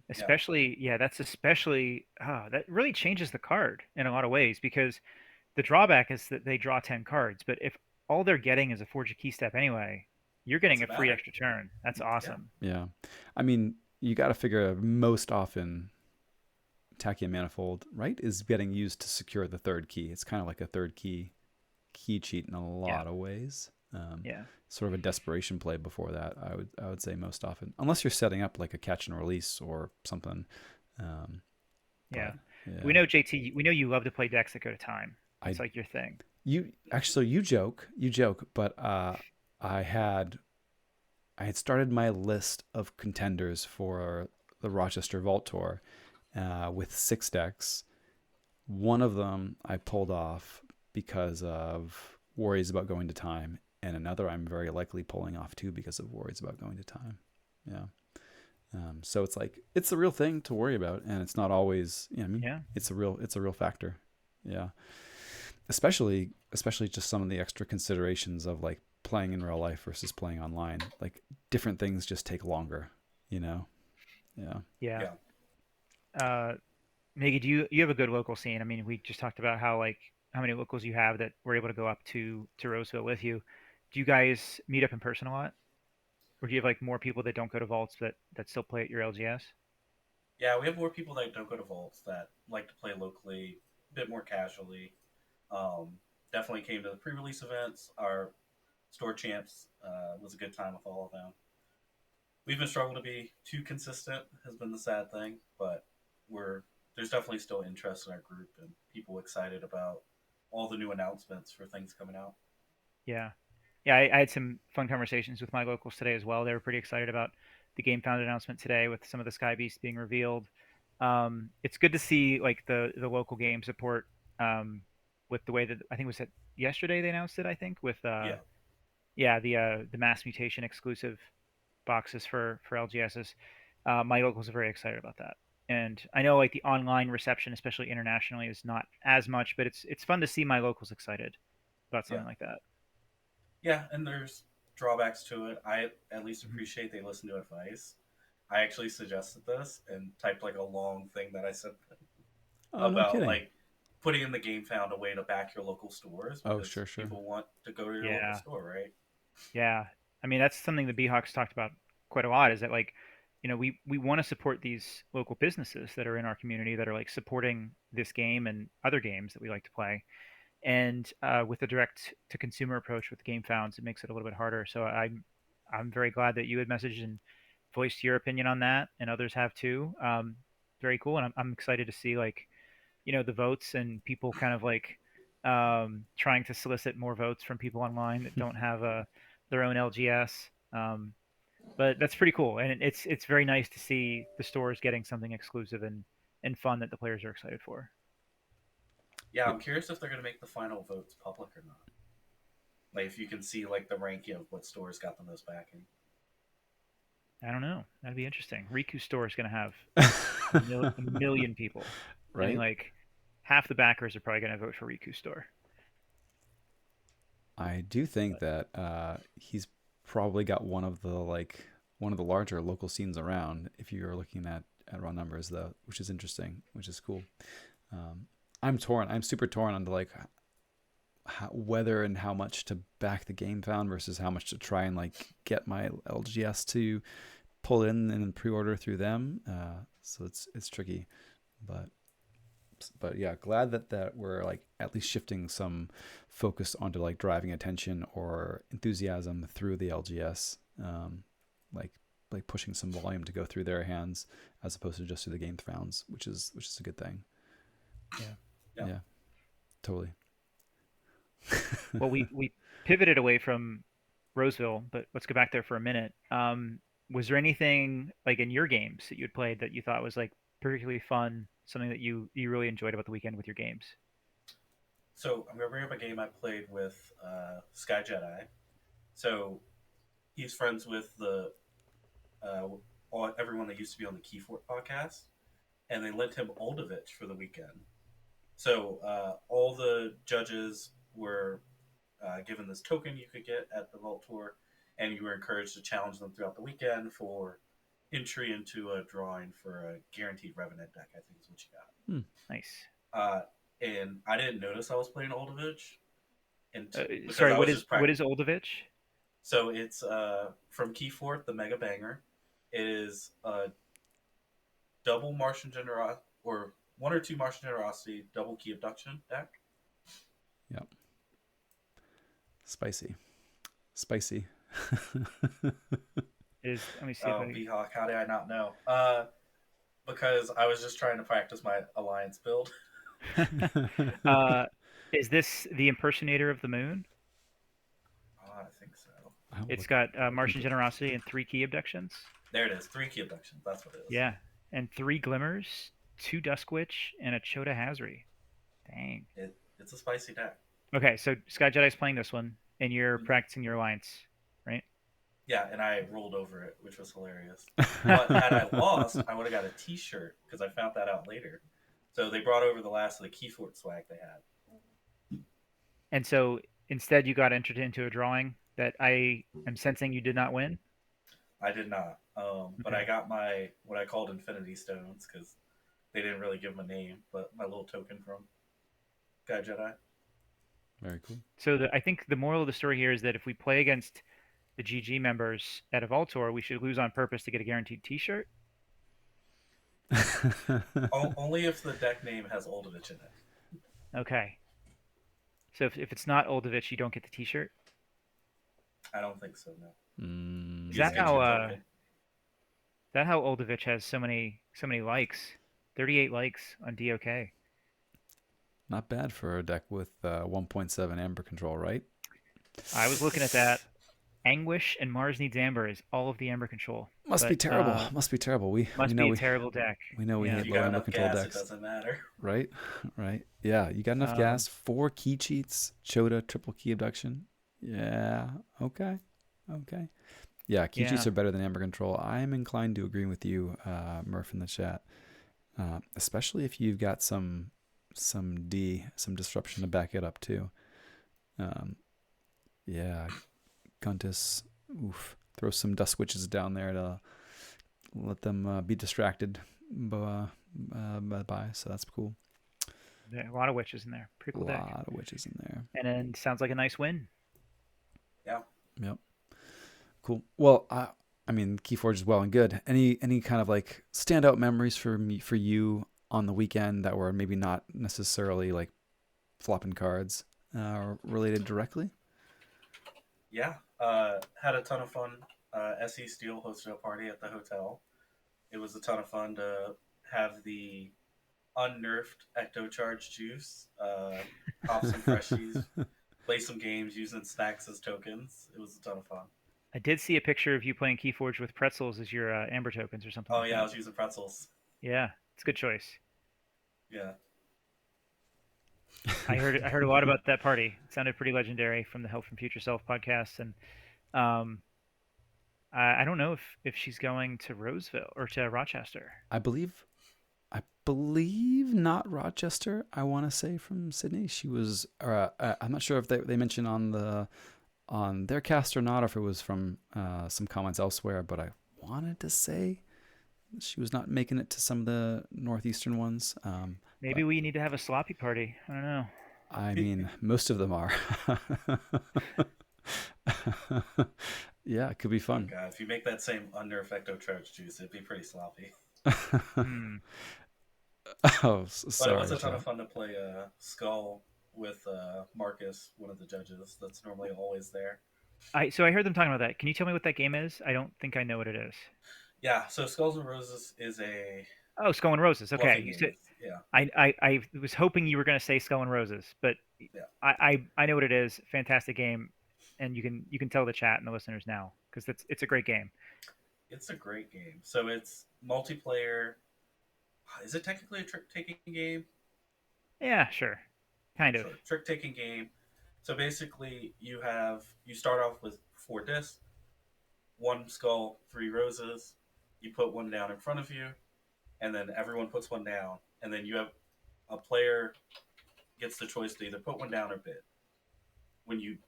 Especially, yeah, that's especially that really changes the card in a lot of ways because the drawback is that they draw 10 cards, but if all they're getting is a forge a key step anyway, you're getting a Doesn't free matter. extra turn. That's awesome. Yeah, I mean you got to figure most often Tachyon manifold right is getting used to secure the third key. It's kind of like a third key cheat in a lot of ways. Yeah. Sort of a desperation play before that. I would say most often, unless you're setting up like a catch and release or something. Yeah. Yeah. We know JT, we know you love to play decks that go to time. I It's like your thing. you actually you joke, but I had started my list of contenders for the Rochester Vault Tour with 6 decks. One of them I pulled off because of worries about going to time, and another I'm very likely pulling off too because of worries about going to time. Yeah. So it's like it's a real thing to worry about, and it's not always. I mean, Yeah. it's a real factor. Yeah. Especially just some of the extra considerations of like playing in real life versus playing online. Like different things just take longer, you know? Yeah. Yeah. Yeah. Uh, Miggy, do you have a good local scene? I mean, we just talked about how like how many locals you have that were able to go up to Roseville with you. Do you guys meet up in person a lot, or do you have like more people that don't go to vaults that still play at your LGS? Yeah, we have more people that don't go to vaults that like to play locally, a bit more casually. Um, Definitely came to the pre-release events. Our store champs was a good time with all of them. We've been struggling to be too consistent, has been the sad thing, but we're there's definitely still interest in our group and people excited about all the new announcements for things coming out. Yeah. Yeah, I had some fun conversations with my locals today as well. They were pretty excited about the Game Found announcement today with some of the Sky Beasts being revealed. It's good to see like the local game support with the way that I think it was it yesterday they announced it. I think with Yeah, yeah the mass mutation exclusive boxes for LGSs. My locals are very excited about that, and I know like the online reception, especially internationally, is not as much, but it's fun to see my locals excited about yeah, something like that. yeah. And there's drawbacks to it. I at least Mhm. appreciate they listen to advice. I actually suggested this and typed like a long thing that I said Oh, no about kidding. like putting in the game found a way to back your local stores Oh, because sure, sure. people want to go to your local Yeah, store, right? yeah. I mean, that's something the Beehawks talked about quite a lot. Is that like, we want to support these local businesses that are in our community that are like supporting this game and other games that we like to play. And with the direct to consumer approach with Game Founds, it makes it a little bit harder. So I'm very glad that you had messaged and voiced your opinion on that, and others have too. Very cool, and I'm excited to see like the votes and people kind of like trying to solicit more votes from people online that don't have their own LGS. But that's pretty cool, and it's very nice to see the stores getting something exclusive and fun that the players are excited for. Yeah, Yeah. I'm curious if they're gonna make the final votes public or not. Like if you can see like the ranking of what stores got the most backing. I don't know. That'd be interesting. Riku store is going to have a million people. I mean, Right? like half the backers are probably going to vote for Riku store. I do think But that he's probably got one of the larger local scenes around. If you're looking at raw numbers, though, which is interesting, which is cool. Um, I'm torn. I'm super torn on like whether and how much to back the game found versus how much to try and like get my LGS to pull in and pre-order through them. So it's tricky, but yeah, glad that we're like at least shifting some focus onto like driving attention or enthusiasm through the LGS, like pushing some volume to go through their hands as opposed to just through the game rounds, which is a good thing. yeah. Yeah. Yeah, totally. Well, we pivoted away from Roseville, but let's go back there for a minute. Was there anything like in your games that you had played that you thought was like particularly fun, something that you really enjoyed about the weekend with your games? So I'm gonna bring up a game I played with Sky Jedi. So he's friends with the everyone that used to be on the Keyfort podcast, and they lent him Oldovich for the weekend. So all the judges were given this token you could get at the Vault Tour, and you were encouraged to challenge them throughout the weekend for entry into a drawing for a guaranteed Revenant deck, I think is what you Hmm. Nice. got. And I didn't notice I was playing Oldovich and because Sorry, I was just what is practicing. Oldovich? So it's from Keyfort, the Mega Banger. It is a double Martian Generosity, or one or two Martian Generosity, double Key Abduction deck. Yeah, spicy, spicy. Is let me see if Oh, I Beehawk, how did I not know? Because I was just trying to practice my alliance build. uh, is this the impersonator of the moon? Oh, I think so. I'll It's look got look Martian into it. generosity and three key abductions. There it is. Three Key Abductions. That's what it is. Yeah, and three glimmers, two dusk witch, and a Chota Hazri. Dang. It's a spicy deck. Okay, so Sky Jedi's playing this one, and you're Mhm. practicing your alliance, right? Yeah, and I rolled over it, which was hilarious. But had I lost, I would have got a T-shirt because I found that out later. So they brought over the last of the Keyfort swag they had. And so instead, you got entered into a drawing that I am sensing you did not win. I did not, but I Okay. got my what I called Infinity Stones because they didn't really give them a name, but my little token from Guy Jedi. Very cool. So I think the moral of the story here is that if we play against the GG members at a Voltor, we should lose on purpose to get a guaranteed T-shirt. Only if the deck name has Oldovich in it. Okay. So if it's not Oldovich, you don't get the T-shirt. I don't think so. No, Is you just that get how your token. Oldovich has so many likes? 38 likes on DOK. Not bad for a deck with 1.7 Amber control, right? I was looking at that. Anguish and Mars Needs Amber is all of the Amber control, Must be but terrible. Must be terrible. We must know be a terrible deck. we know we Yeah. If hate you low got Amber enough control gas, it decks, doesn't matter. right? Right. Yeah, you got enough Um, gas. 4 key cheats. Chota triple key abduction. Yeah. Okay. Okay. Yeah, key cheats yeah. are better than Amber control. I'm inclined to agree with you, Murph, in the chat. Especially if you've got some disruption to back it up too. Um, yeah, Guntus, oof, throw some dust witches down there to let them be distracted by. So that's cool. There are a lot of witches in there. Pretty A cool deck. lot of witches in there. And then sounds like a nice win. Yeah. Yep. Cool. Well, I mean, Keyforge is well and good. Any kind of like standout memories for you on the weekend that were maybe not necessarily like flopping cards related directly? Yeah. Had a ton of fun. SE Steel hosted a party at the hotel. It was a ton of fun to have the unnerfed Ecto Charge juice, pop some freshies, play some games using snacks as tokens. It was a ton of fun. I did see a picture of you playing Keyforge with pretzels as your Amber tokens or something Oh like yeah, I that. was using pretzels. Yeah, it's a good choice. Yeah. I heard a lot about that party. It sounded pretty legendary from the Help from Future Self podcast, and um, I don't know if she's going to Roseville or to Rochester. I believe not Rochester. I want to say from Sydney. She was. I'm not sure if they mentioned on their cast or not, or if it was from some comments elsewhere. But I wanted to say she was not making it to some of the northeastern ones. Maybe But we need to have a sloppy party. I don't know. I mean, most of them are. Yeah, it could be Oh fun. god, if you make that same unnerfed Ecto Charge juice, it'd be pretty sloppy. Hmm. Oh, But it was sorry, a ton of chat. fun to play Skull with Marcus, one of the judges. That's normally always there. I heard them talking about that. Can you tell me what that game is? I don't think I know what it is. Yeah, so Skulls and Roses is a Oh, Skull and Roses. Okay, bluffing you game. said Yeah, I was hoping you were going to say Skull and Roses, but yeah. I know what it is. Fantastic game, and you can tell the chat and the listeners now because it's a great game. It's a great game. So it's multiplayer. Is it technically a trick taking game? Yeah, sure, kind of. Sure, trick taking game. So basically, you start off with 4 discs, one skull, 3 roses. You put one down in front of you, and then everyone puts one down, and then you have a player gets the choice to either put one down or bid.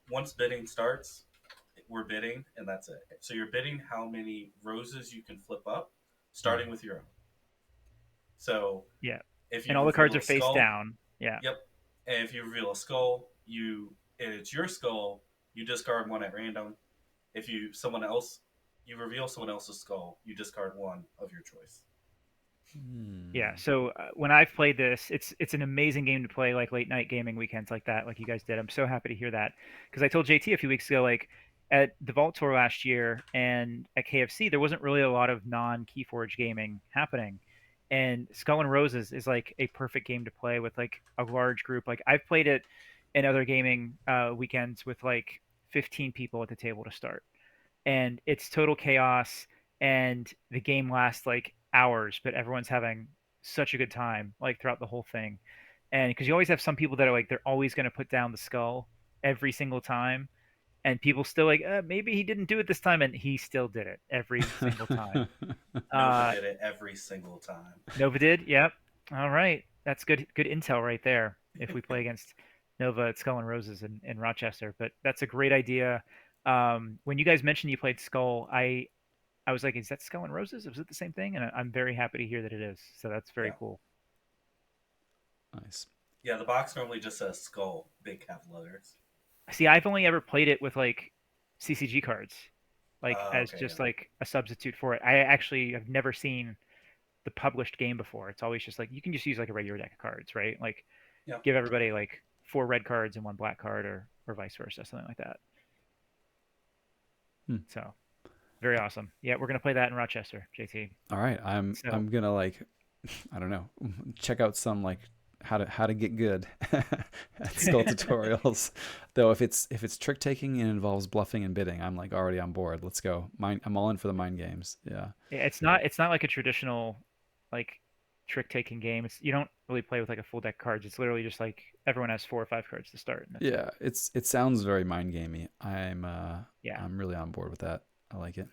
Once bidding starts, we're bidding, and that's it. So you're bidding how many roses you can flip up, starting Mm. with your own. So Yeah, if and you all the cards reveal are a face skull, down. Yeah. yep. And if you reveal a skull, and it's your skull, you discard one at random. If you reveal someone else's skull, you discard one of your choice. Yeah, Hmm. so when I've played this, it's an amazing game to play like late night gaming weekends like that, like you guys did. I'm so happy to hear that because I told JT a few weeks ago, like at the Vault Tour last year and at KFC, there wasn't really a lot of non Keyforge gaming happening, and Skull and Roses is like a perfect game to play with like a large group. Like I've played it in other gaming weekends with like 15 people at the table to start, and it's total chaos and the game lasts like hours but everyone's having such a good time like throughout the whole thing, and because you always have some people that are like they're always going to put down the skull every single time, and people still like maybe he didn't do it this time, and he still did it every single time. Nova uh did it every single time. Nova did, yep. All right, that's good intel right there if we play against Nova at Skull and Roses in Rochester, but that's a great idea. When you guys mentioned you played Skull, I was like, is that Skull and Roses? Was it the same thing? And I'm very happy to hear that it is. So that's very Yeah. cool. Nice. Yeah, the box normally just says skull, big capital letters. See, I've only ever played it with like CCG cards, like Oh, as okay, yeah. just like a substitute for it. I actually have never seen the published game before. It's always just like you can just use like a regular deck of cards, right? Like Yeah. give everybody like 4 red cards and 1 black card, or vice versa, something like that. Hmm. So very awesome. Yeah, we're gonna play that in Rochester, JT. All right, So I'm gonna like, I don't know, check out some like how to get good at skull tutorials. Though if it's trick taking and involves bluffing and bidding, I'm like already on board. Let's go. I'm all in for the mind games. Yeah. yeah, it's not like a traditional like trick taking game. It's you don't really play with like a full deck of cards. It's literally just like everyone has 4 or 5 cards to start, and that's it. Yeah, it sounds very mind gamey. Yeah, I'm really on board with that. I like it.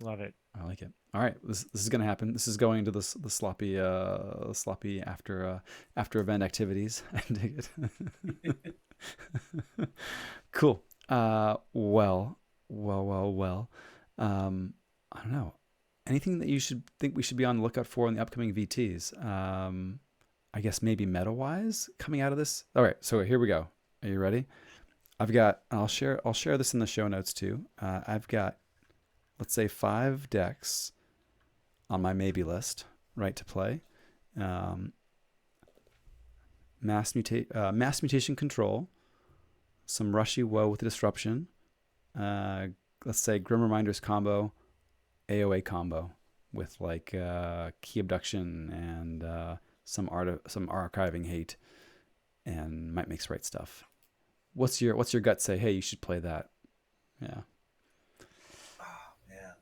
love it. I like it. All right, this is gonna happen. This is going to the sloppy after event activities. I dig it. Cool. Well. I don't know. Anything that you should think we should be on the lookout for in the upcoming VTs? I guess maybe meta wise coming out of this. All right, so here we go. Are you ready? I'll share this in the show notes too. I've got, let's say, 5 decks on my maybe list, right, to play. Um, mass mutation control, some rushy woe with disruption. Let's say Grim Reminders combo, AOA combo with like key abduction and some archiving hate, and might makes right stuff. What's your gut say? Hey, you should play that. Yeah. Oh, man.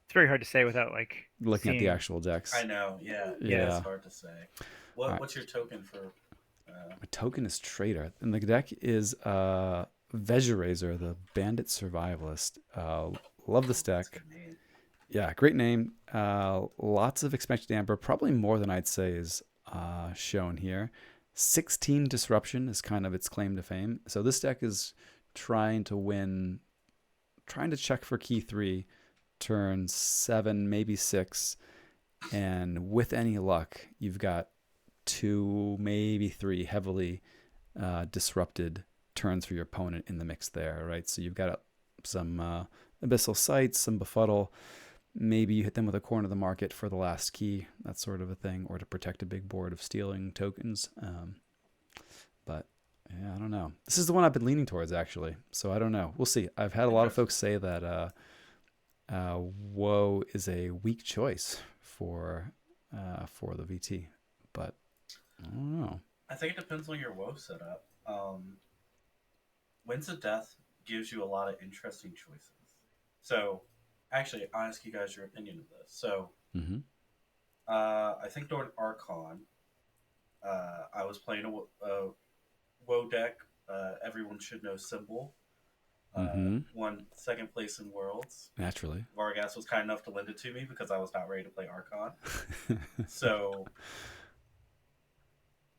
It's very hard to say without like Looking at the seeing. actual decks. I know, yeah. Yeah. It's Yeah. hard to say. All right. What's your token for My token is Traitor, and the deck is Vegirazer, the Bandit Survivalist. Love this that's a deck. good name. Yeah, great name. Lots of expected amber, probably more than I'd say is shown here. 16 disruption is kind of its claim to fame. So this deck is trying to win, trying to check for key 3, turn 7, maybe 6, and with any luck, you've got 2, maybe 3 heavily disrupted turns for your opponent in the mix there, right? So you've got some Abyssal Sights, some Befuddle. Maybe you hit them with a corner of the market for the last key, that sort of a thing, or to protect a big board of stealing tokens. But yeah, I don't know. This is the one I've been leaning towards, actually. So I don't know. We'll see. I've had a lot of folks say that Woe is a weak choice for the VT, but I don't know. I think it depends on your woe setup. Winds of Death gives you a lot of interesting choices. So, actually, I'll ask you guys your opinion of this. So, Mm-hmm. I think during Archon, I was playing a woe deck. Everyone should know Symbol. Mm-hmm. Won second place in Worlds. Naturally. Vargas was kind enough to lend it to me because I was not ready to play Archon. So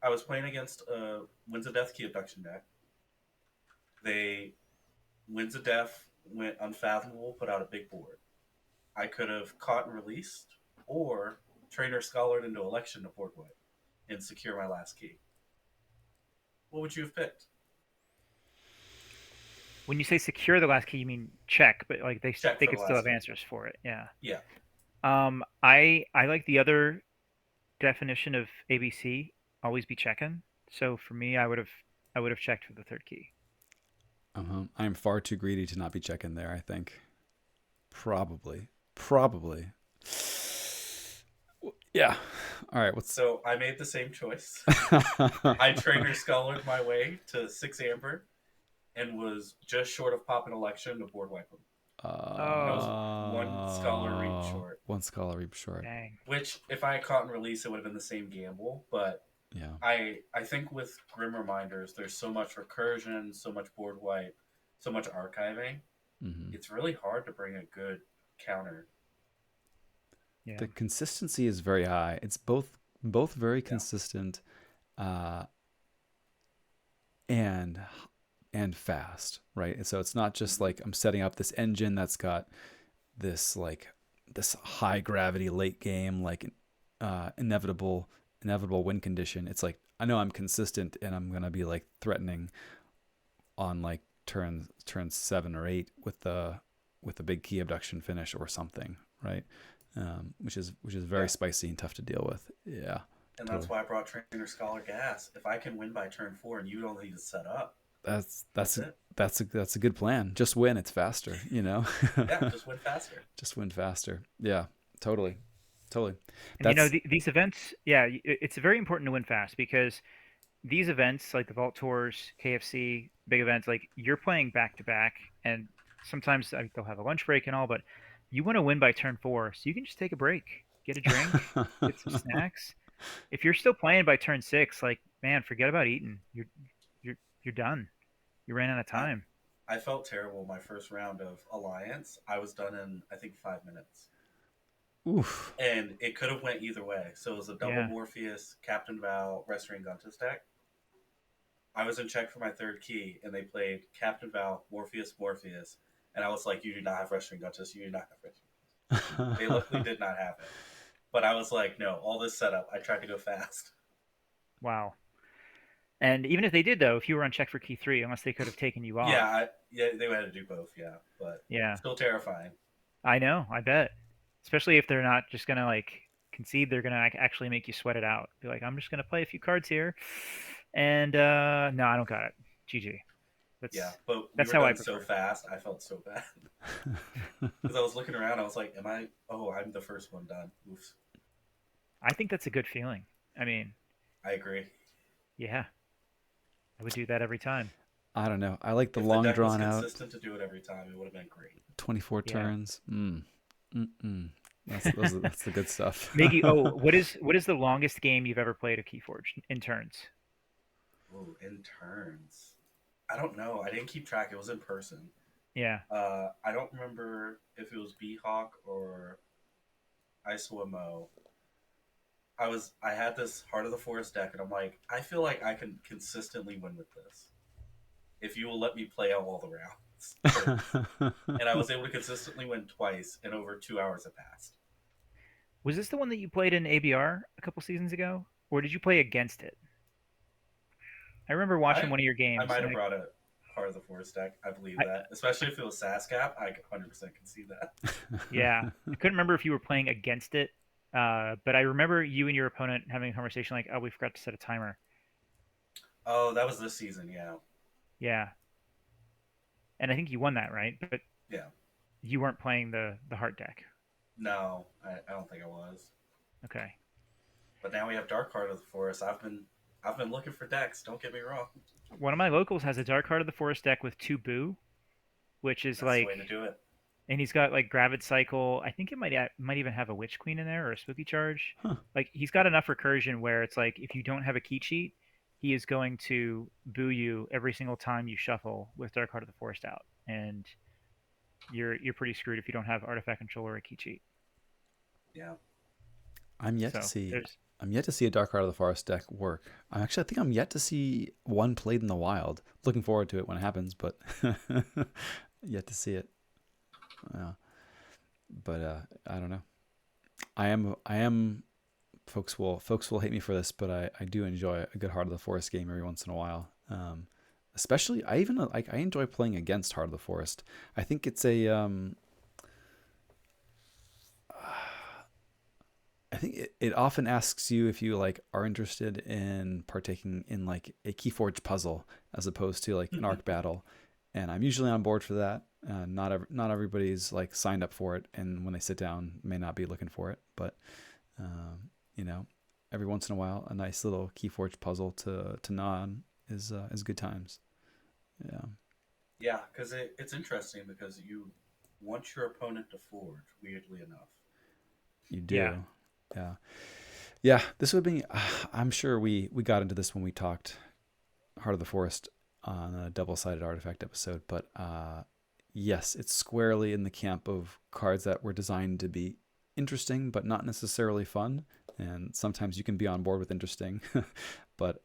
I was playing against a Winds of Death key abduction deck. They Winds of Death went unfathomable, put out a big board. I could have caught and released, or trainer scholared into election to board wipe and secure my last key. What would you have picked? When you say secure the last key, you mean check, but like Check they for the could still last have key. answers for it. Yeah. Yeah. I like the other definition of ABC, always be checking. So for me, I would have checked for the 3rd key. I am far too greedy to not be checking there, I think. Probably. Yeah. All right. So I made the same choice. I trainer scholared my way to 6 amber and was just short of popping election to board wipe them. I was one scholar reap short. One scholar reap short. Dang. Which, if I had caught and release, it would have been the same gamble. But Yeah. I think with Grim Reminders, there's so much recursion, so much board wipe, so much archiving. Mm-hmm. It's really hard to bring a good counter. Yeah. The consistency is very high. It's both very consistent. and fast, right? And so it's not just like I'm setting up this engine that's got this like this high gravity late game like inevitable win condition. It's like I know I'm consistent and I'm gonna be like threatening on like turn 7 or 8 with a big key abduction finish or something, right? Which is very Yeah. spicy and tough to deal with. Yeah, And that's totally. why I brought Trainer Scholar Gas. If I can win by turn 4 and you don't need to set up, That's that's that's it. that's a good plan. Just win. It's faster, you know. Yeah, just win faster. Just win faster. Yeah, totally, totally. And That's these events, yeah, it's very important to win fast because these events like the Vault Tours, KFC, big events, like you're playing back to back, and sometimes they'll have a lunch break and all, but you want to win by turn 4, so you can just take a break, get a drink, get some snacks. If you're still playing by turn 6, like man, forget about eating. You're you're done. You ran out of I, time. I felt terrible my first round of Alliance. I was done in, I think, 5 minutes. oof. And it could have went either way. So it was a double Yeah. Morpheus, Captain Val, Restoring Guntus deck. I was in check for my third key, and they played Captain Val, Morpheus, Morpheus. And I was like, you do not have Restoring Guntus. You do not have Restoring Guntus. They luckily did not have it. But I was like, no, all this setup, I tried to go fast. Wow. And even if they did, though, if you were on check for key 3, unless they could have taken you off. Yeah, they had to do both, yeah. But Yeah, still terrifying. I know. I bet. Especially if they're not just gonna like concede, they're gonna like, actually make you sweat it out. Be like, I'm just gonna play a few cards here, and no, I don't got it. GG. Yeah, That's but we that's were how I done so prefer. fast, I felt so bad. Because I was looking around, I was like, am I? Oh, I'm the first one done. Oops. I think that's a good feeling. I mean, I agree. yeah, I would do that every time. I don't know. I like the If the long deck was drawn out consistent to do it every time, it would have been great. 24 Yeah. turns. Mm. That's the good stuff. Miggy, oh, what is the longest game you've ever played of Keyforge in turns? Ooh, in turns. I don't know. I didn't keep track. It was in person. Yeah. I don't remember if it was Beehawk or ISOMO. I had this Heart of the Forest deck, and I'm like, I feel like I can consistently win with this if you will let me play out all the rounds. And I was able to consistently win twice, and over 2 hours had passed. Was this the one that you played in ABR a couple seasons ago, or did you play against it? I remember watching I one of your I games, might and have brought a Heart of the Forest deck. I believe I that, especially if it was SASCAP. I 100% can see that. yeah, I couldn't remember if you were playing against it, but I remember you and your opponent having a conversation like, "Oh, we forgot to set a timer." Oh, that was this season. Yeah, Yeah, and I think you won that, right? But yeah. you weren't playing the heart deck. No, I don't think I was. Okay. But now we have Dark Heart of the Forest. I've been looking for decks. Don't get me wrong. One of my locals has a Dark Heart of the Forest deck with 2 Boo, which is That's the like, way to do it. and he's got like Gravid Cycle. I think it might even have a Witch Queen in there or a Spooky Charge. Huh. Like he's got enough recursion where it's like if you don't have a key cheat, he is going to boo you every single time you shuffle with Dark Heart of the Forest out, and you're pretty screwed if you don't have Artifact Control or a key cheat. Yeah. I'm yet to So see. there's I'm yet to see a Dark Heart of the Forest deck work. I think I'm yet to see one played in the wild. Looking forward to it when it happens, but yet to see it. Yeah. But I don't know. I am. Folks will hate me for this, but I do enjoy a good Heart of the Forest game every once in a while. Especially, I even like I enjoy playing against Heart of the Forest. I think it's a I think it often asks you if you like are interested in partaking in like a Keyforge puzzle as opposed to like an arc battle, and I'm usually on board for that. Not everybody's like signed up for it, and when they sit down, may not be looking for it. But um, you know, every once in a while, a nice little Keyforge puzzle to gnaw on is good times. Yeah, Yeah, because it's interesting because you want your opponent to forge, weirdly enough. you yeah. do. Yeah, yeah. This would be. I'm sure we got into this when we talked Heart of the Forest on a double-sided artifact episode, but yes, it's squarely in the camp of cards that were designed to be interesting but not necessarily fun. And sometimes you can be on board with interesting, but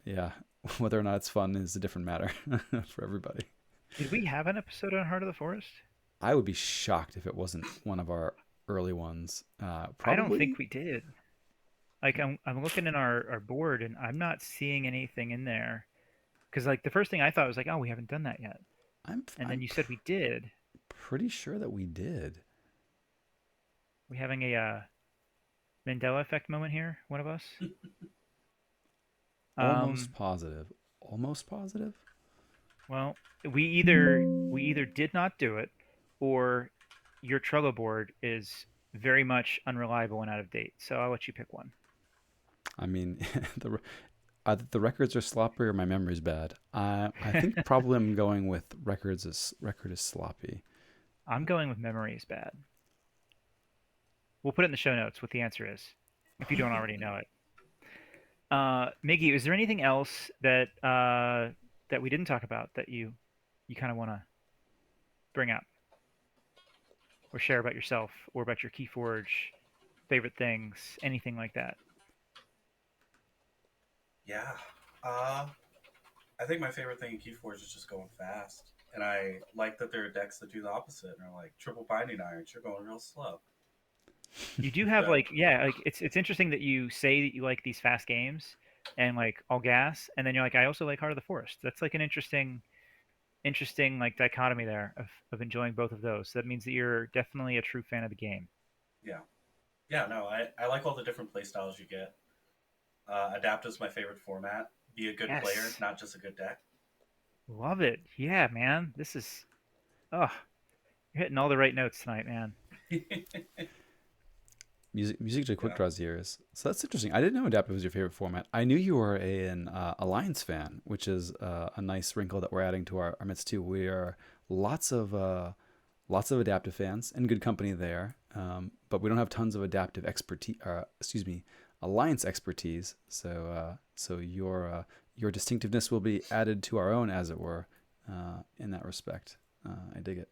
yeah, whether or not it's fun is a different matter for everybody. Did we have an episode on Heart of the Forest? I would be shocked if it wasn't one of our early ones. I don't think Probably. we did. Like I'm looking in our board and I'm not seeing anything in there. Because like the first thing I thought was like, oh, we haven't done that yet. And then I'm you said we did. pretty sure that we did. We having a Mandela effect moment here, one of us? Almost Um, positive. Almost positive. well, we either did not do it, or your Trello board is very much unreliable and out of date. So I'll let you pick one. I mean, the either the records are sloppy or my memory's bad. I think probably I'm going with record is sloppy. I'm going with memory is bad. We'll put it in the show notes what the answer is, if you don't already know it. Miggy, is there anything else that we didn't talk about that you kind of want to bring up or share about yourself or about your KeyForge favorite things, anything like that? Yeah. Uh, I think my favorite thing in Keyforge is just going fast. And I like that there are decks that do the opposite and are like triple binding irons. You're going real slow. You do have So like yeah, like it's interesting that you say that you like these fast games and like all gas, and then you're like I also like Heart of the Forest. That's like an interesting like dichotomy there of enjoying both of those. That means that you're definitely a true fan of the game. yeah. Yeah, no, I like all the different play styles you get. Adapt is my favorite format. Be a good player, Yes. not just a good deck. Love it. Yeah, man. This is oh, you're hitting all the right notes tonight, man. Music to quick Yeah. draws years. So that's interesting. I didn't know Adaptive was your favorite format. I knew you were an Alliance fan, which is a nice wrinkle that we're adding to our midst too. We are lots of Adaptive fans and good company there, but we don't have tons of Adaptive expertise. Excuse me, Alliance expertise. So your distinctiveness will be added to our own, as it were, in that respect. I dig it.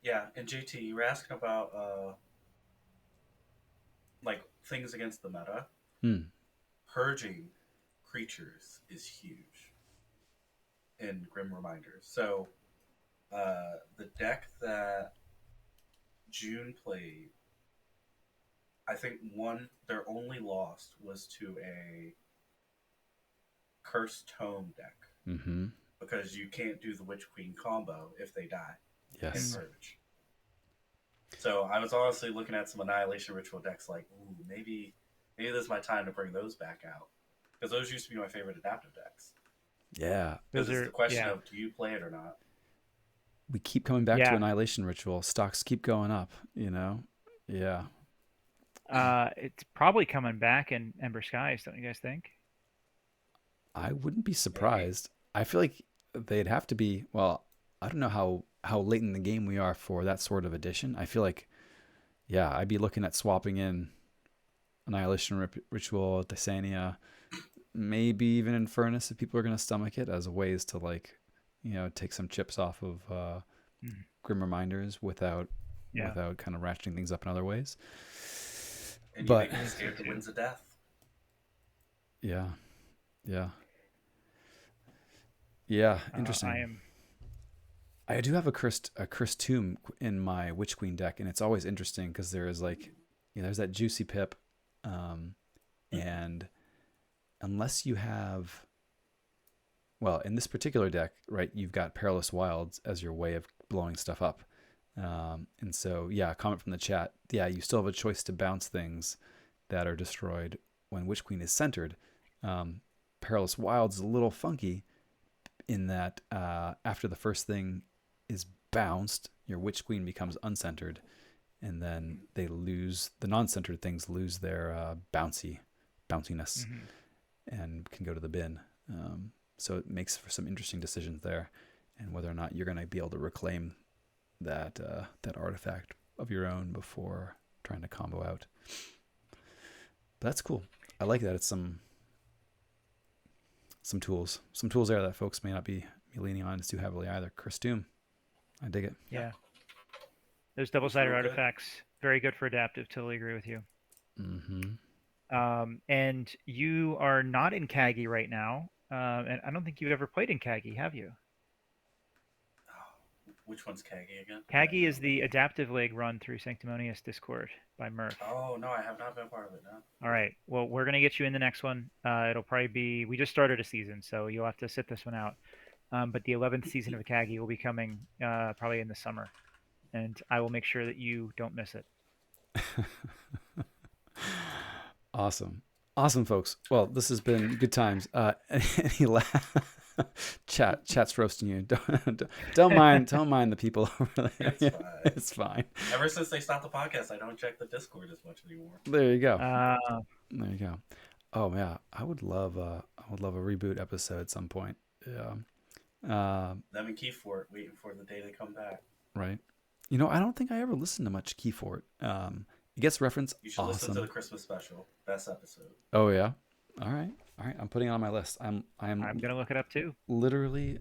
Yeah, and JT, you were asking about like things against the meta. Hmm. Purging creatures is huge in Grim Reminders. So the deck that June played, I think their only loss was to a Cursed Tome deck Mm-hmm. because you can't do the Witch Queen combo if they die in Mm. Yes. Purge. So I was honestly looking at some Annihilation Ritual decks like, ooh, maybe this is my time to bring those back out. Because those used to be my favorite adaptive decks. Yeah. Because Those it's the are question yeah. of do you play it or not? We keep coming back to Yeah. Annihilation Ritual. Stocks keep going up, you know? Yeah. It's probably coming back in Ember Skies, don't you guys think? I wouldn't be Maybe. surprised. I feel like they'd have to be, well, I don't know how late in the game we are for that sort of addition. I feel like, yeah, I'd be looking at swapping in Ritual, Dysania, maybe even Infernus if people are going to stomach it as ways to, like, take some chips off of Mm. Grim Reminders Yeah, without kind of ratcheting things up in other ways. And you But make I me think so scared to too. Winds of Death. yeah, yeah, yeah, I interesting. am. I do have a cursed tomb in my Witch Queen deck, and it's always interesting because there is like, there's that juicy pip, um, and unless you have, well, in this particular deck, right, you've got Perilous Wilds as your way of blowing stuff up, and so yeah, comment from the chat. Yeah, you still have a choice to bounce things that are destroyed when Witch Queen is centered. Um, Perilous Wilds is a little funky in that after the first thing is bounced, your Witch Queen becomes uncentered, and then the non-centered things lose their bounciness Mhm. and can go to the bin. So it makes for some interesting decisions there, and whether or not you're going to be able to reclaim that artifact of your own before trying to combo out. But that's cool. I like that. It's some tools there that folks may not be leaning on too heavily either. Doom, I dig it. Yeah, Yeah, those it's double-sided real good. artifacts very good for adaptive. Totally agree with you. Mm-hmm. And you are not in Kagi right now. and I don't think you've ever played in Kagi, have you? Oh, which one's Kagi again? Kagi is the adaptive league run through Sanctimonious Discord by Murph. Oh no, I have not been part of it. No. All right. Well, we're gonna get you in the next one. It'll probably be. We just started a season, so you'll have to sit this one out. But the 11th season of Kagi will be coming probably in the summer, and I will make sure that you don't miss it. Awesome. Awesome, folks. Well, this has been good times. Any chat's roasting you. Don't mind the people over there. It's fine. It's fine. Ever since they stopped the podcast, I don't check the Discord as much anymore. There you go. Uh, There you go. Oh yeah, I would love a reboot episode at some point. Yeah. Them and Keyfort waiting for the day they come back. Right. You know, I don't think I ever listened to much Keyfort. It gets referenced. You should listen Awesome. to the Christmas special. Best episode. Oh yeah. All right. All right. I'm putting it on my list. I'm gonna look it up too. literally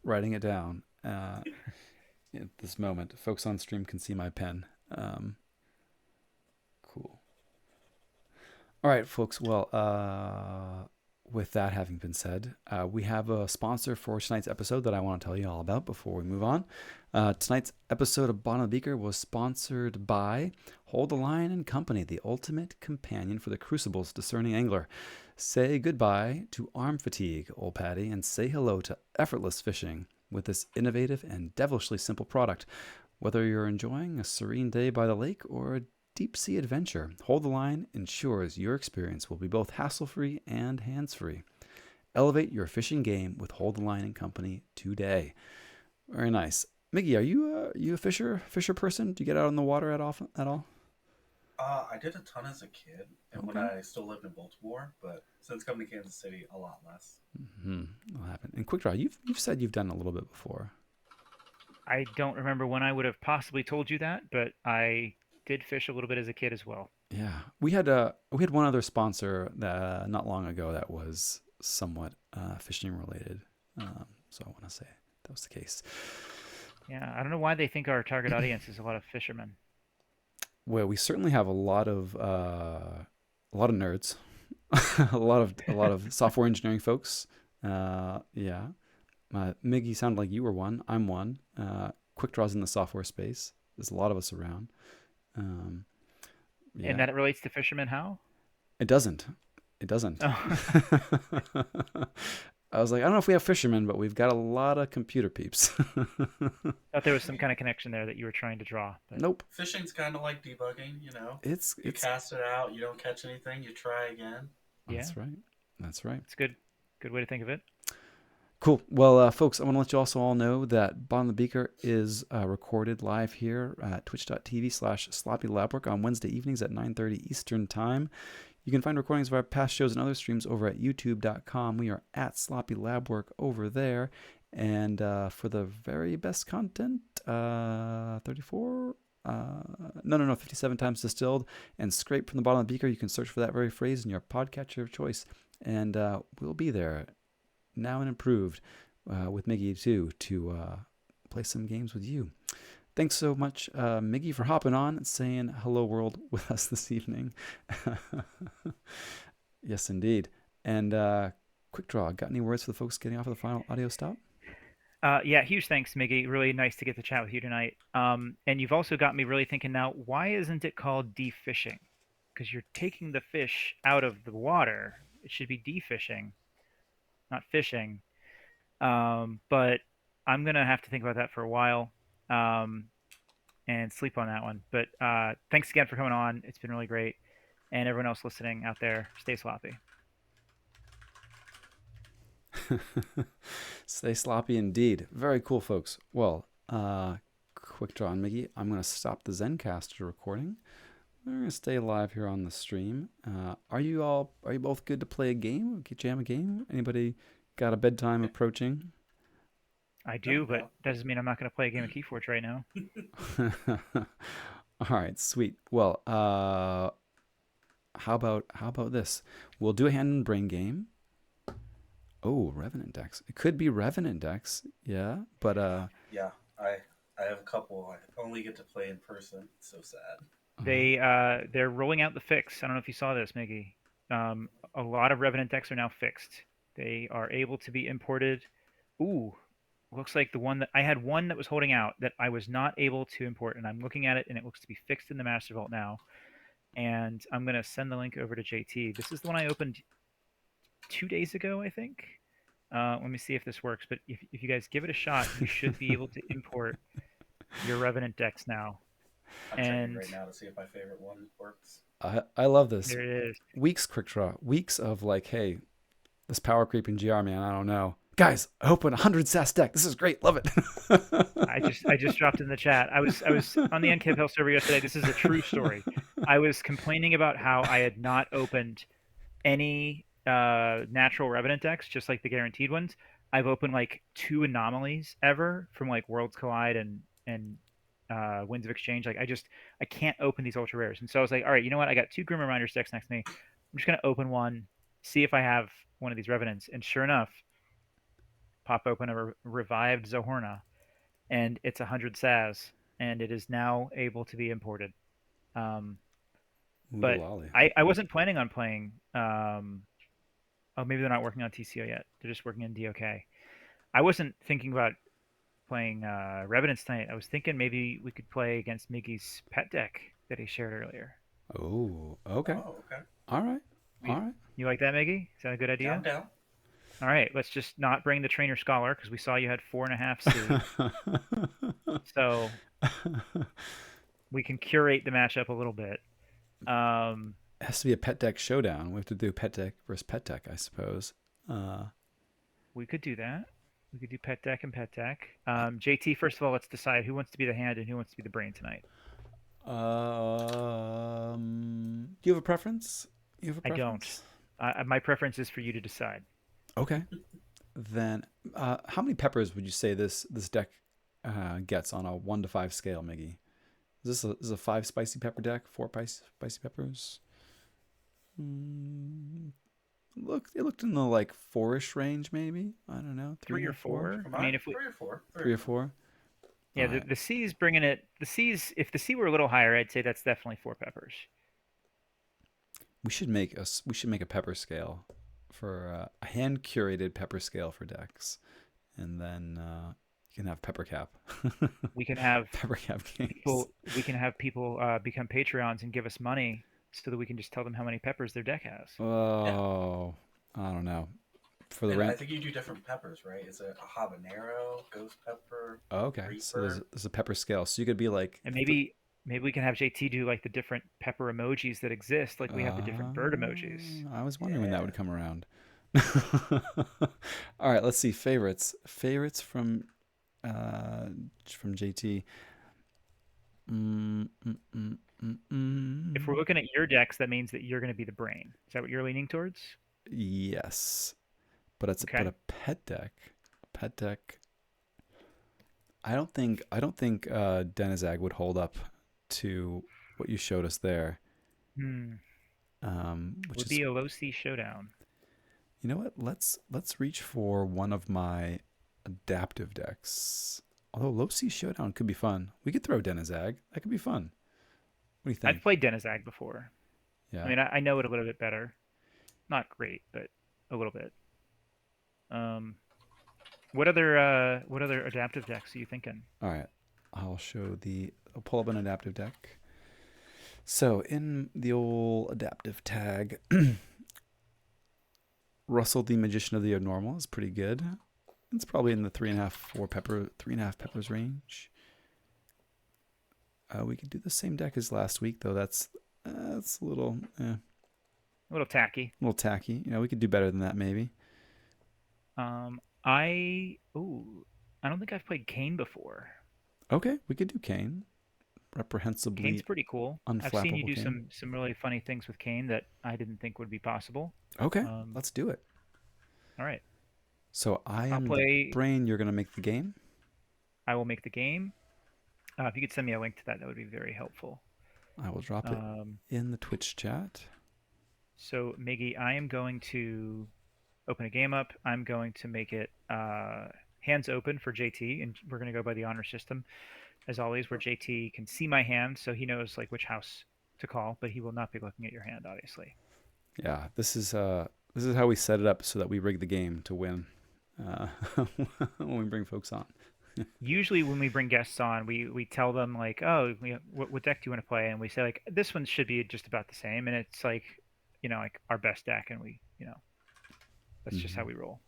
writing it down at this moment. Folks on stream can see my pen. Cool. All right, folks. Well, with that having been said, we have a sponsor for tonight's episode that I want to tell you all about before we move on. Tonight's episode of Bottom of the Beaker was sponsored by Hold the Line and Company, the ultimate companion for the Crucible's discerning angler. Say goodbye to arm fatigue, old Patty, and say hello to effortless fishing with this innovative and devilishly simple product. Whether you're enjoying a serene day by the lake or a deep sea adventure, Hold the Line ensures your experience will be both hassle-free and hands-free. Elevate your fishing game with Hold the Line and Company today. Very nice. Miggy, are you a fisher person? Do you get out on the water at all? I did a ton as a kid, and when Okay. I still lived in Baltimore, but since coming to Kansas City, a lot less. What happened? And quick draw, you've said you've done a little bit before. I don't remember when I would have possibly told you that, but I did fish a little bit as a kid as well. Yeah, we had one other sponsor that not long ago that was somewhat fishing related. So I want to say that was the case. Yeah, I don't know why they think our target audience is a lot of fishermen. Well, we certainly have a lot of nerds, a lot of software engineering folks. Yeah, Miggy sounded like you were one. I'm one. Quick draws in the software space. There's a lot of us around. Yeah. And that relates to fishermen how? It doesn't. It doesn't. Oh. I was like, I don't know if we have fishermen, but we've got a lot of computer peeps. Thought there was some kind of connection there that you were trying to draw. But Nope. Fishing's kind of like debugging, you know. It's You cast it out, you don't catch anything, you try again. yeah, That's right. That's right. it's good. Good way to think of it. Cool. Well, folks, I want to let you also all know that Bottom of the Beaker is recorded live here at twitch.tv/sloppylabwork on Wednesday evenings at 9:30 Eastern Time. You can find recordings of our past shows and other streams over at youtube.com. We are at Sloppy Lab Work over there. And for the very best content, 57 times distilled and scraped from the bottom of the beaker, you can search for that very phrase in your podcatcher of choice. And we'll be there, now and improved, with Miggy too, to play some games with you. Thanks so much, Miggy, for hopping on and saying hello world with us this evening. Yes, indeed. And quick draw, got any words for the folks getting off of the final audio stop? Yeah, huge thanks, Miggy. Really nice to get to chat with you tonight. And you've also got me really thinking now, why isn't it called defishing? Because you're taking the fish out of the water. It should be defishing, not fishing. But I'm going to have to think about that for a while and sleep on that one. But thanks again for coming on. It's been really great. And everyone else listening out there, stay sloppy. Stay sloppy indeed. Very cool, folks. Well, quick draw on Miggy. I'm going to stop the Zencaster recording. We're going to stay live here on the stream. Are you both good to play a game? Jam a game? Anybody got a bedtime approaching? I do, but that doesn't mean I'm not going to play a game of Keyforge right now. All right, sweet. Well, how about this? We'll do a hand and brain game. Oh, Revenant decks. It could be Revenant decks, yeah. But Yeah, I have a couple. I only get to play in person. It's so sad. They're rolling out the fix. I don't know if you saw this, Miggy. A lot of Revenant decks are now fixed. They are able to be imported. Ooh, looks like the one that I had one that was holding out that I was not able to import, and I'm looking at it, and it looks to be fixed in the Master Vault now. And I'm gonna send the link over to JT. This is the one I opened 2 days ago, I think. Let me see if this works. But if you guys give it a shot, you should be able to import your Revenant decks now. I'm checking And right now to see if my favorite one works. I love this. there it is. Weeks quick draw. Weeks of like, hey, this power creeping GR man, I don't know. Guys, I open 100 SAS deck. This is great. Love it. I just dropped in the chat. I was on the NKF Hill server yesterday. This is a true story. I was complaining about how I had not opened any natural Revenant decks, just like the guaranteed ones. I've opened like two anomalies ever from like Worlds Collide and Winds of Exchange. Like I can't open these ultra rares, and so I was like, all right, you know what? I got two Grim Reminders decks next to me. I'm just gonna open one, see if I have one of these Revenants, and sure enough, pop open a revived Zohorna, and it's 100 SAS, and it is now able to be imported. Um, Ooh, but lolly. I wasn't planning on playing. Oh, maybe they're not working on TCO yet. They're just working in DOK. I wasn't thinking about playing Revenants tonight. I was thinking maybe we could play against Miggy's pet deck that he shared earlier. Oh, okay. Oh, okay. All right. All You, right. you like that, Miggy? Is that a good idea? Down. All right, let's just not bring the Trainer Scholar because we saw you had 4.5 C. So we can curate the matchup a little bit. It has to be a pet deck showdown. We have to do pet deck versus pet deck, I suppose. We could do that. We could do pet deck and pet deck. JT, first of all, let's decide who wants to be the hand and who wants to be the brain tonight. Do you have a preference? You have a I don't. preference? My preference is for you to decide. Okay. Then, how many peppers would you say this deck gets on a 1 to 5 scale, Miggy? Is this a 5 spicy pepper deck? 4 spicy peppers? It looked in the like 4ish range, maybe. I don't know, Three or four. Come I on, mean, if we, 3 or 4. 3 or 4. yeah, All the, right. the C's bringing it. The C's, if the C were a little higher, I'd say that's definitely 4 peppers. We should make a pepper scale for a hand curated pepper scale for decks, and then you can have pepper cap. We can have Pepper cap games. people. We can have people become Patreons and give us money so that we can just tell them how many peppers their deck has. Yeah. Oh, I don't know. For the And I rent. think you do different peppers, right? Is it a habanero, ghost pepper, Oh, okay, so reaper? there's a pepper scale, so you could be like. And maybe we can have JT do like the different pepper emojis that exist, like we have the different bird emojis. I was wondering when that Yeah. would come around. All right, let's see favorites. Favorites from JT. Mm, mm, mm, If we're mm. looking at your decks, that means that you're going to be the brain. Is that what you're leaning towards? Yes, but Okay. a pet deck. A pet deck. I don't think Denizag would hold up to what you showed us there. Hmm. Which Would is, be a low C showdown. you know what? Let's reach for one of my adaptive decks. Although low C showdown could be fun. We could throw Denizag. That could be fun. What do you I've think? played Denizag before. I Yeah. mean, I know it a little bit better. Not great, but a little bit. Um, what other adaptive decks are you thinking? All right. I'll pull up an adaptive deck. So in the old adaptive tag, Russell the Magician of the Abnormal is pretty good. It's probably in the 3.5 peppers range. We could do the same deck as last week, though. That's a A little tacky. little tacky. We could do better than that, maybe. I don't think I've played Kane before. Okay, we could do Kane. Kane's Reprehensibly pretty cool. I've seen you unflappable do Kane. some really funny things with Kane that I didn't think would be possible. Okay, Um, let's do it. all right, So I I'll am the play. brain. You're gonna make the game. I will make the game. If you could send me a link to that, that would be very helpful. I will drop it Um, in the Twitch chat. so Miggy, I am going to open a game up. I'm going to make it hands open for JT, and we're going to go by the honor system as always, where JT can see my hand, so he knows like which house to call, but he will not be looking at your hand, obviously. Yeah, this is This is how we set it up so that we rig the game to win uh, when we bring folks on. Usually when we bring guests on, we tell them like, oh, what deck do you want to play? And we say like, this one should be just about the same, and it's like, like our best deck, and that's just how Hmm. we roll.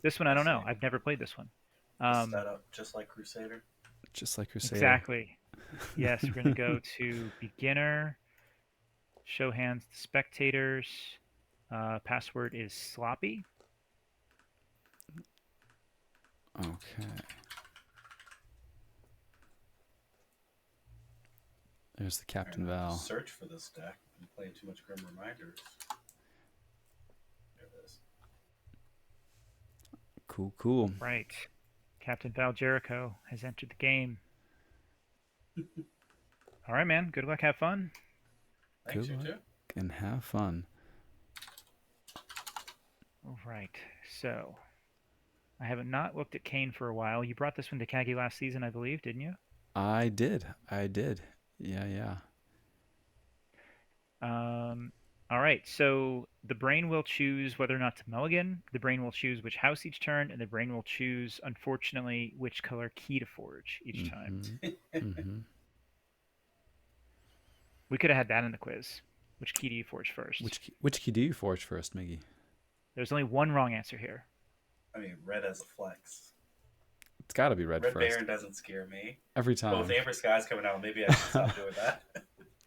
This one I I don't know. see. I've never played this one. Just Um, set up just like Crusader. Just like Crusader. exactly. Yes, we're gonna go to beginner, show hands to spectators. Password is sloppy. Okay. There's the I Captain don't have to Val. search for this deck. I'm playing too much Grim Reminders. There it is. Cool, cool. Right. Captain Val Jericho has entered the game. All right, man. Good luck. Have fun. Thanks, Good you luck too. and have fun. All right. So I haven't not looked at Kane for a while. You brought this one to Kagi last season, I believe, didn't you? I did. I did. Yeah, yeah. Um, all right. So the brain will choose whether or not to mulligan. The brain will choose which house each turn, and the brain will choose, unfortunately, which color key to forge each time. Mm-hmm. Mm-hmm. We could have had that in the quiz. Which key do you forge first? Which key do you forge first, Miggy? There's only one wrong answer here. I mean, red as a flex. It's got to be red Red first. Baron doesn't scare me. Every But with time. Amber Skies coming out, maybe I should stop doing that.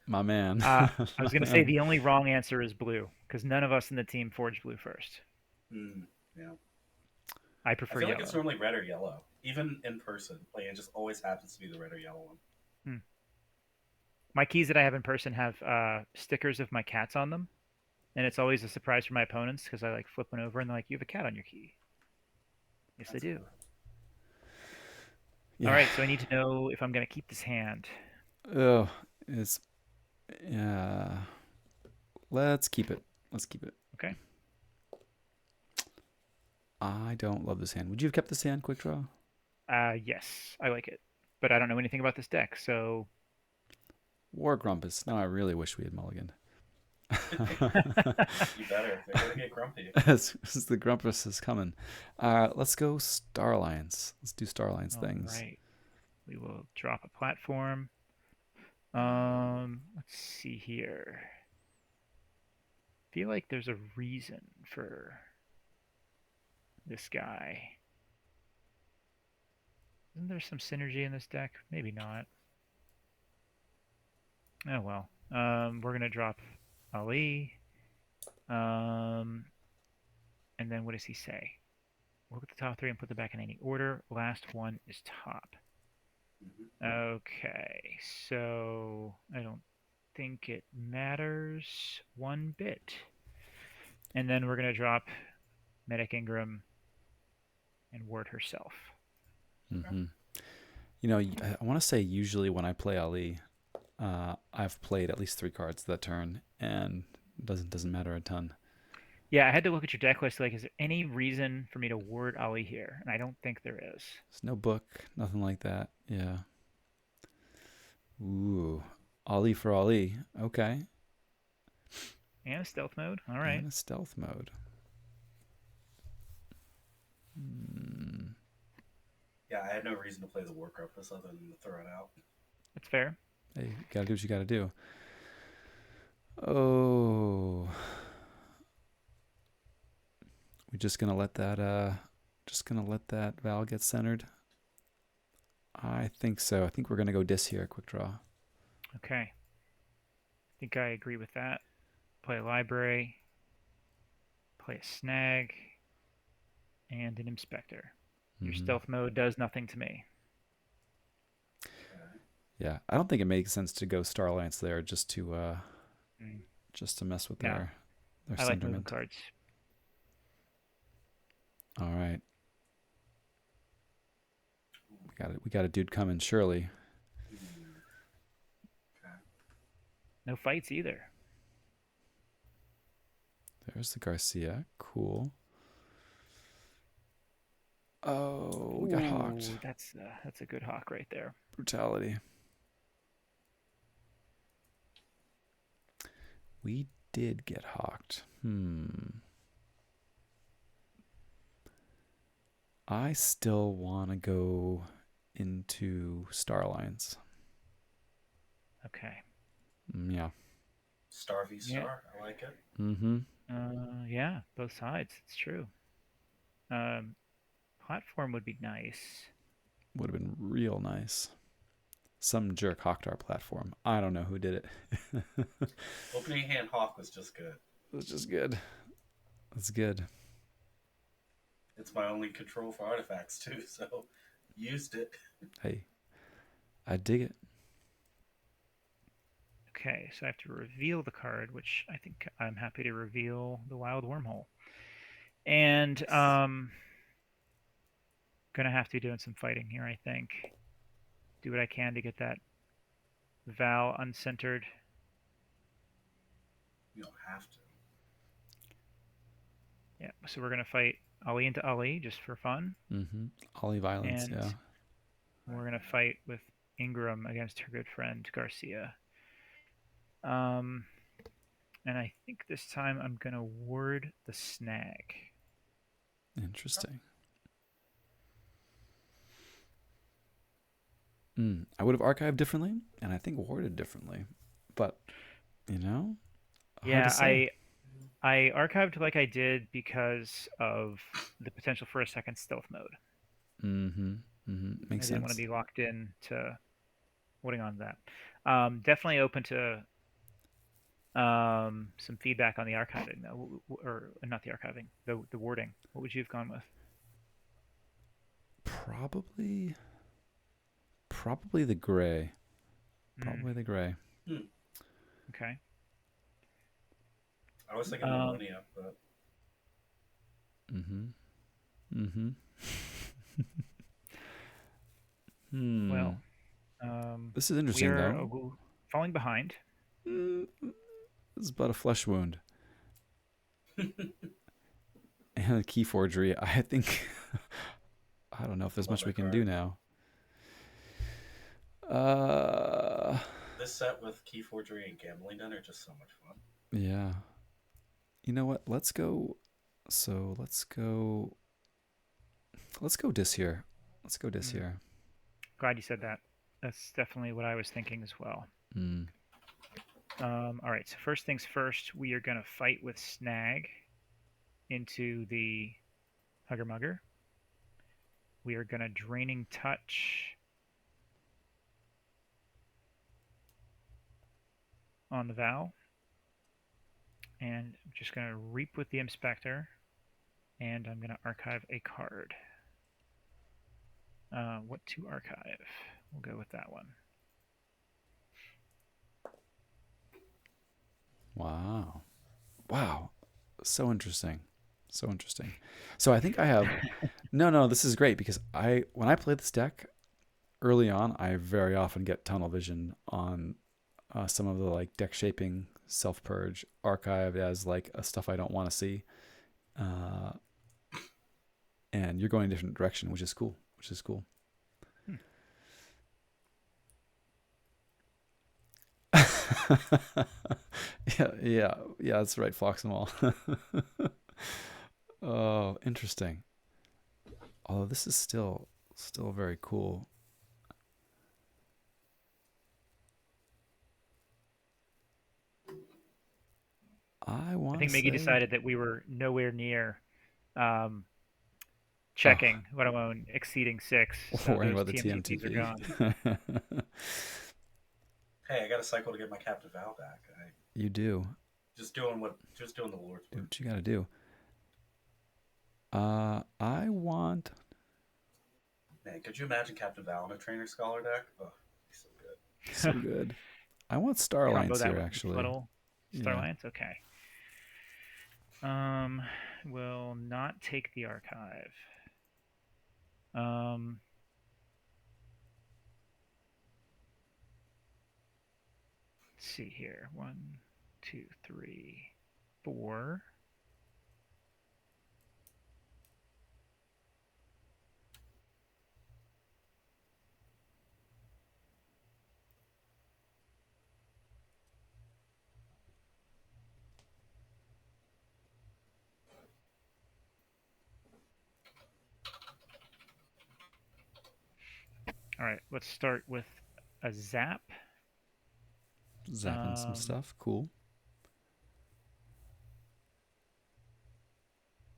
My man. I was My going to say man. the only wrong answer is blue, because none of us in the team forged blue first. Yeah. I I prefer feel like yellow. it's normally red or yellow. Even in person, like it just always happens to be the red or yellow one. Hmm. My keys that I have in person have stickers of my cats on them, and it's always a surprise for my opponents because I like flip one over and they're like, "You have a cat on your key." Yes, I That's do. cool. All Yeah. right, so I need to know if I'm going to keep this hand. Oh, it's yeah. Let's keep it. Let's keep it. Okay. I don't love this hand. Would you have kept this hand, quick draw? Yes, I like it, but I don't know anything about this deck, so War Grumpus. Now I really wish we had mulliganed. You better. They're gonna get grumpy. as the Grumpus is coming. Let's go Star Alliance. Let's do Star Alliance all things. right. We will drop a platform. Let's see here. Feel like there's a reason for this guy. Isn't there some synergy in this deck? Maybe not. Oh well. We're gonna drop Ali. And then what does he say? Look at the top three and put them back in any order. Last one is top. Mm-hmm. Okay, so I don't think it matters one bit. And then we're gonna drop Medic Ingram and Ward herself. Mm-hmm. You know, I want to say usually when I play Ali, I've played at least 3 cards that turn, and doesn't matter a ton. Yeah, I had to look at your deck list. Like, is there any reason for me to ward Ali here? And I don't think there is. There's no book, nothing like that. Yeah. Ooh, Ali for Ali. Okay. And a stealth mode. All right. And a stealth mode. Hmm. Yeah, I had no reason to play the War Grumpus other than to throw it out. That's fair. Hey, you gotta do what you gotta do. Oh, we're just gonna let that Val get centered. I think so. I think we're gonna go dis here. Quick draw. Okay. I think I agree with that. Play a library. Play a snag. And an inspector. Your Mhm. stealth mode does nothing to me. Okay. Yeah, I don't think it makes sense to go Star Alliance there just to Mm. mess with No, their I like moving sentiment. cards. All right, we got a dude coming. Surely. Okay. No fights either. There's the Garcia. Cool. Oh, we got hawked. Ooh, that's a good hawk right there. Brutality. We did get hawked. I still want to go into Star Alliance. Okay. Yeah. Star v Yeah. Star. I like it. Mm-hmm. Yeah, both sides. It's true. Um, Platform would be nice. Would have been real nice. Some jerk hawked our platform. I don't know who did it. Opening hand Hawk was just good. It was just good. That's good. It's my only control for artifacts too, so used it. Hey, I dig it. Okay, so I have to reveal the card, which I think I'm happy to reveal the Wild Wormhole. And gonna have to be doing some fighting here, I think. Do what I can to get that Val uncentered. You don't have to. Yeah, so we're gonna fight Ali into Ali just for fun, Mm-hmm. Ollie violence, and yeah. we're gonna fight with Ingram against her good friend Garcia. Um, and I think this time I'm gonna ward the snag. Interesting. I would have archived differently, and I think warded differently. But, you know, hard to Yeah, say. I archived like I did because of the potential for a second stealth mode. Mm-hmm. Mm-hmm. I Makes didn't want to sense. be locked in to holding on to that. Definitely open to some feedback on the archiving, though, or not the archiving, the wording. What would you have gone with? Probably the gray. Mm, Probably the gray. Hmm. okay. I was thinking Um, ammonia, but Mm-hmm. Mm-hmm. well, This is we interesting, are though. falling behind. Mm, this is but a flesh wound. And a key forgery. I think. I don't know if there's love much we that can do card. now. Uh, This set with key forgery and gambling den are just so much fun. yeah. You know what? Let's go. So let's go. Let's go dis here. Let's go dis Mm, here. glad you said that. That's definitely what I was thinking as well. Mm. All right, so first things first, we are going to fight with Snag into the Hugger Mugger. We are going to Draining Touch on the Val. And I'm just going to Reap with the Inspector. And I'm going to archive a card. What to archive? We'll go with that one. Wow. Wow. So interesting. So interesting. So I think I have. No, this is great because when I play this deck early on, I very often get tunnel vision on some of the like deck shaping, self purge, archived as like a stuff I don't want to see. Uh, and you're going a different direction, which is cool. Which is cool. Hmm. Yeah. That's right, Foxmall. Oh, interesting. Although this is still very cool. I I want to think Miggy say, decided that we were nowhere near um, oh, checking, let alone exceeding 6. So worrying those about the TMTPs are TMTP. gone. Hey, I got a cycle to get my captive Val back. I You do. just doing the Lord's Do work. what you got to do. I want. Man, could you imagine Captain Val in a Trainer Scholar deck? Oh, he's so good. So good. I want Star Combo Alliance that here, with actually. Floodle Yeah. Starlance? Okay. Um, will not take the archive. Um, let's see here. 1, 2, 3, 4. All right, let's start with a zap. Zapping some Um, stuff. Cool.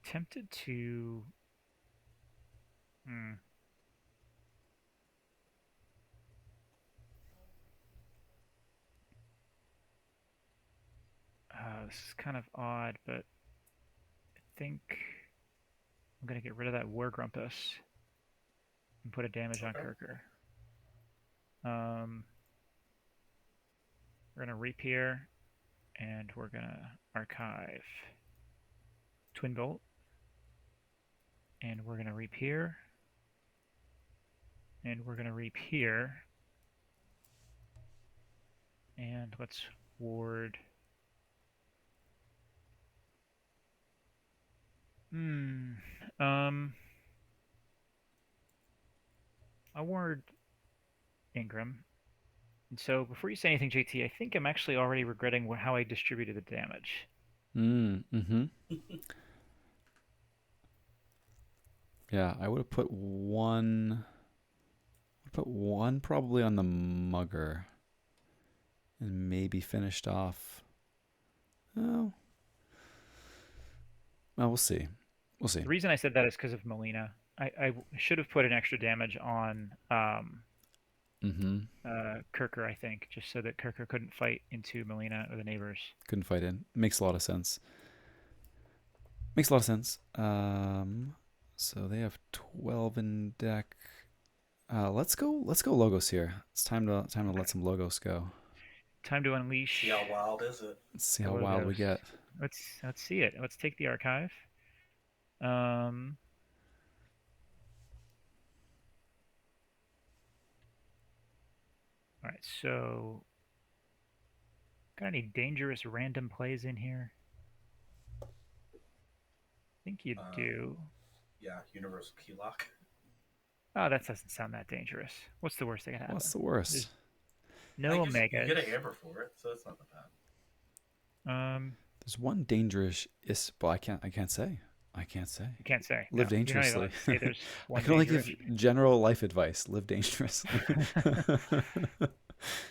tempted to. Hmm, this is kind of odd, but I think I'm gonna get rid of that War Grumpus and put a damage on Okay. Kirker. Um, we're gonna repair and we're gonna archive Twin Bolt, and we're gonna repair, and we're gonna repair, and let's ward. Hmm. Um. I ward Ingram. And so before you say anything, JT, I think I'm actually already regretting how I distributed the damage. Mm-hmm. Yeah, I would have put one. Put one probably on the mugger, and maybe finished off. Oh, well, we'll see. We'll see. The reason I said that is because of Molina. I should have put an extra damage on Mm-hmm. Kirker, I think, just so that Kirker couldn't fight into Molina or the neighbors. Couldn't fight in. Makes a lot of sense. Makes a lot of sense. So they have 12 in deck. Let's go. Let's go logos here. It's time to let Okay. some logos go. Time to See unleash how wild is it? Let's see the how wild we logos. get. Let's see it. Let's take the archive. Um, all right, so got any dangerous random plays in here? I think you Um, do. yeah, universal key lock. Oh, that doesn't sound that dangerous. What's the worst that could What's happen? the worst? There's no You omegas. get an amber for it, so it's not that bad. Um, There's one dangerous is. Well, I can't say. I can't say. you can't say. No, Live you're not even dangerously. allowed to say there's I one can only dangerous. give general life advice. Live dangerously.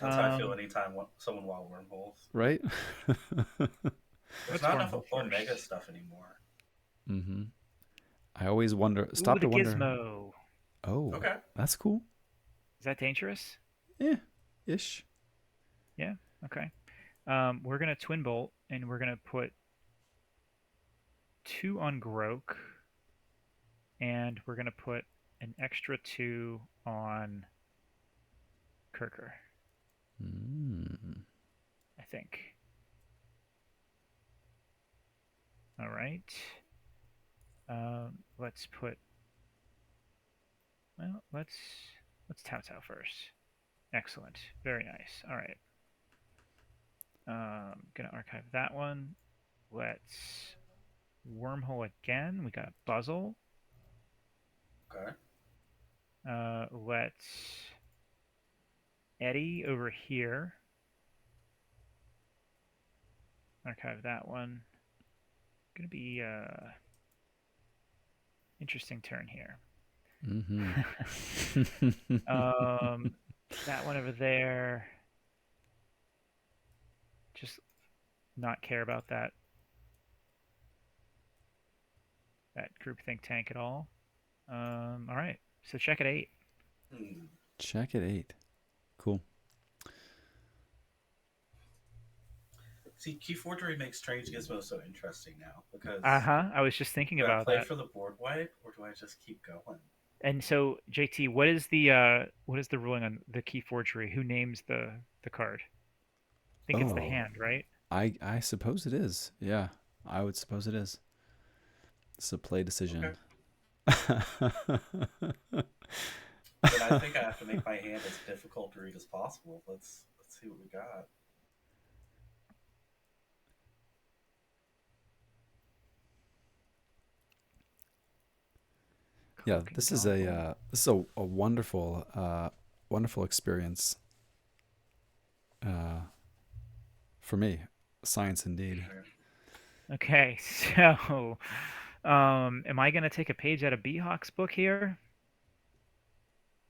That's how I feel um, anytime someone wild wormholes. Right? There's what's not enough wormhole omega first? stuff anymore. Mm-hmm. I always wonder. Ooh, Stop the to wonder. gizmo. Oh, Okay. that's cool. Is that dangerous? Yeah, ish. Yeah. Okay. We're gonna twin bolt, and we're gonna put 2 on Grok, and we're gonna put an extra 2 on Kirker. Mm. I think. All right. Let's put. Well, let's Tao first. Excellent. Very nice. All right. Gonna archive that one. Let's wormhole again. We got Buzzle. Okay. Let's Eddie over here. Archive that one. Gonna be interesting turn here. Mm-hmm. That one over there. Just not care about that group think tank at all. All right. So check at 8. Hmm. Check at 8. Cool. See, Key Forgery makes Strange Gizmo so interesting now because Uh-huh. I was just thinking do I about play that. for the board wipe or do I just keep going? And so, JT, what is the ruling on the key forgery? Who names the card? I think it's the Oh, hand, right? I suppose it is. Yeah, I would suppose it is. It's a play Okay. decision. Then I think I have to make my hand as difficult to read as possible. Let's see what we got. Yeah, Cloak and this is Dongle. a wonderful wonderful experience uh, for me. Science indeed. Okay, so am I gonna take a page out of Beehawk's book here?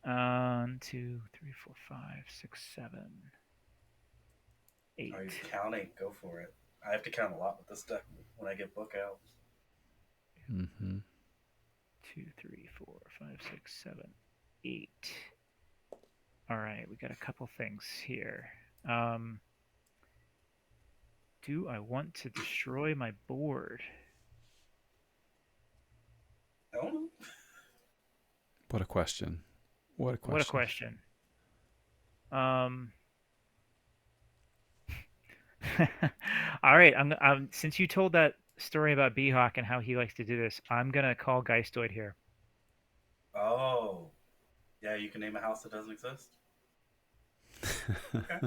1, 2, 3, 4, 5, 6, 7, 8. Are you counting? Go for it. I have to count a lot with this deck when I get book out. Mm-hmm. 2, 3, 4, 5, 6, 7, 8. All right, we got a couple things here. Do I want to destroy my board? No. What a question. What a question. What a question. All right, since you told that story about Beehawk and how he likes to do this, I'm gonna call Geistoid here. Oh. Yeah, you can name a house that doesn't exist. Okay.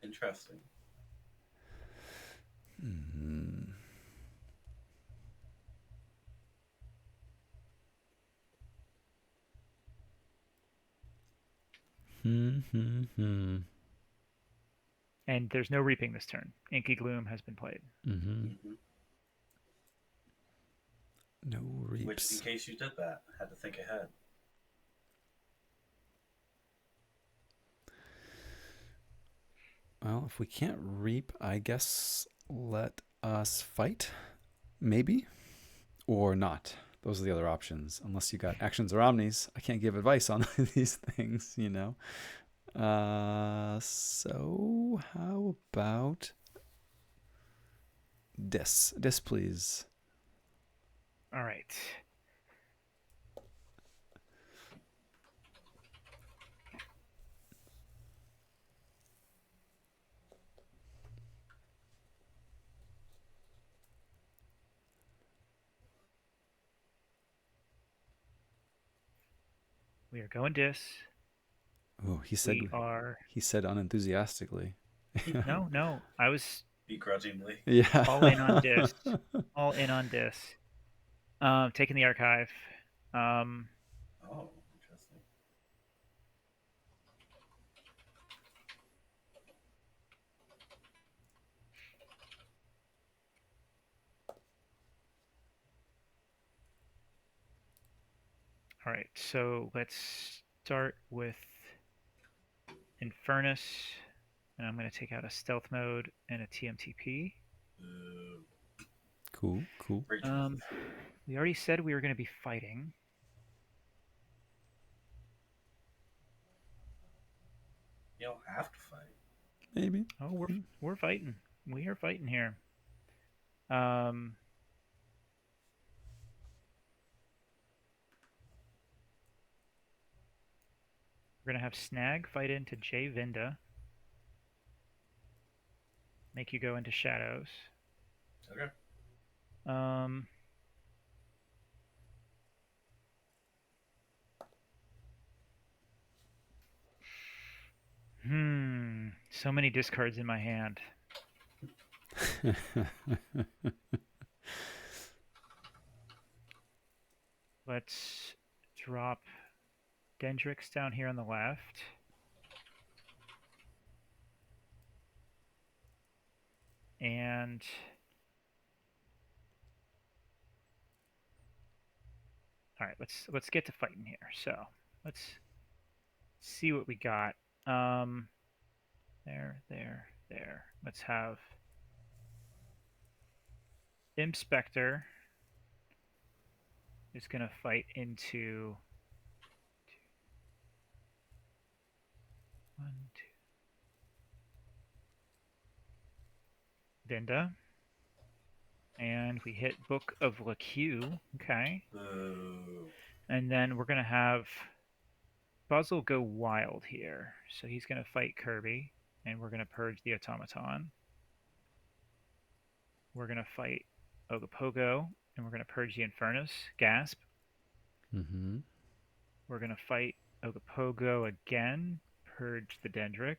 Interesting. Hmm. Hmm. And there's no reaping this turn. Inky Gloom has been played. Mm-hmm. Mm-hmm. No reaps. Which, in case you did that, had to think ahead. Well, if we can't reap, I guess let us fight, maybe, or not. Those are the other options. Unless you got actions or omnis, I can't give advice on these things, you know. So how about this? This, please. All right. We are going dis. Oh, he said unenthusiastically. No. I was Begrudgingly. Yeah. all in on dis. All in on dis. Taking the archive. Oh, interesting. All right, so let's start with Infernus, and I'm going to take out a stealth mode and a TMTP. Cool. Great choices. We already said we were going to be fighting. You don't have to fight. Maybe. Oh, we're fighting. We are fighting here. We're going to have Snag fight into J Vinda. Make you go into shadows. Okay. So many discards in my hand. Let's drop Dendrix down here on the left. And all right, let's get to fighting here. So let's see what we got. There. Let's have Inspector is going to fight into 1, 2. Vinda. And we hit Book of LaQ. Okay. Boo. And then we're going to have Buzzle go wild here. So he's going to fight Kirby, and we're going to purge the Automaton. We're going to fight Ogopogo, and we're going to purge the Infernus. Gasp. Mm-hmm. We're going to fight Ogopogo again. Purge the Dendrix.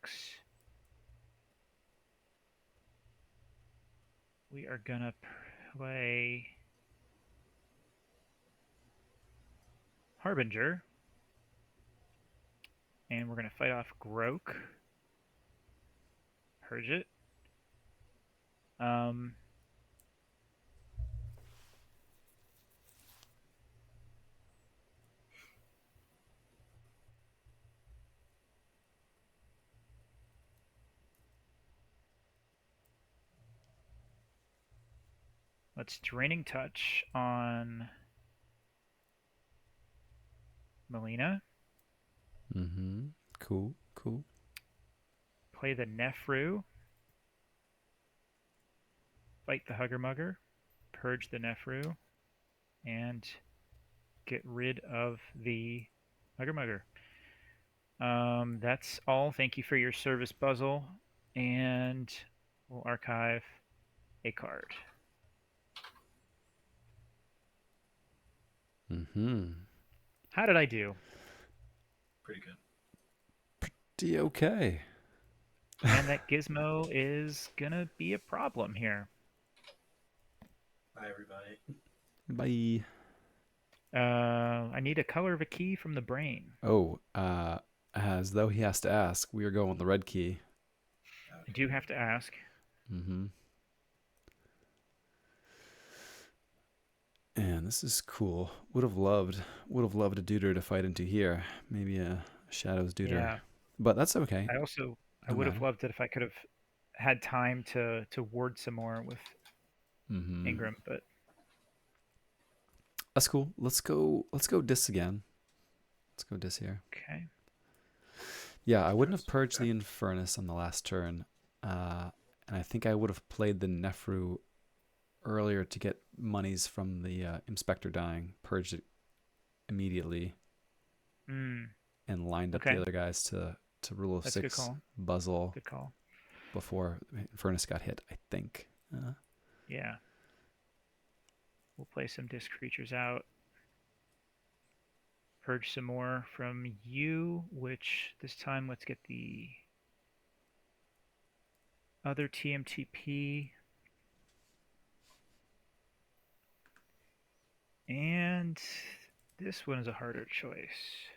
We are going to play Harbinger. And we're going to fight off Grok. Purge it. Let's Draining Touch on Melina. Mm-hmm. Cool, cool. Play the Nefru. Fight the Hugger Mugger. Purge the Nefru. And get rid of the Hugger Mugger. That's all. Thank you for your service, Buzzle. And we'll archive a card. Mm-hmm. How did I do? Pretty good. Pretty okay. And that Gizmo is gonna be a problem here. Bye, everybody. Bye. I need a color of a key from the brain. Oh, as though he has to ask, we are going with the red key. I do have to ask. Mm-hmm. And this is cool. Would have loved a Deuter to fight into here. Maybe a Shadows Deuter. Yeah. But that's okay. I No would have matter. loved it if I could have had time to ward some more with Mm-hmm. Ingram, but That's cool. Let's go dis again. Let's go dis here. okay. Yeah, I wouldn't have purged the Infernus on the last turn. And I think I would have played the Nefru earlier to get monies from the Inspector dying, purged it immediately, Mm, and lined up okay. the other guys to rule of That's a good 6 call. Buzzle Good call. before Infernus got hit, I think. Yeah. We'll play some disc creatures out. Purge some more from you, which this time let's get the other TMTP. And this one is a harder choice.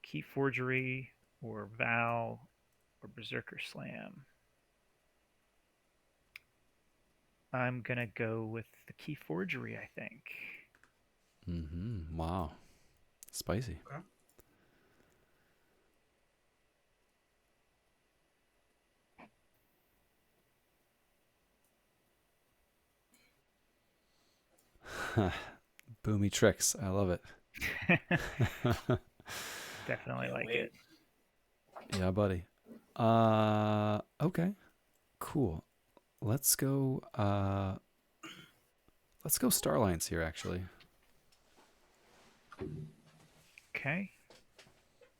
Key Forgery or Val or Berserker Slam. I'm going to go with the Key Forgery, I think. Mm-hmm. Wow. Spicy. Okay. Boomy tricks. I love it. Definitely Can't like wait. it. Yeah, buddy. Okay. Cool. Let's go Starlines here actually. Okay.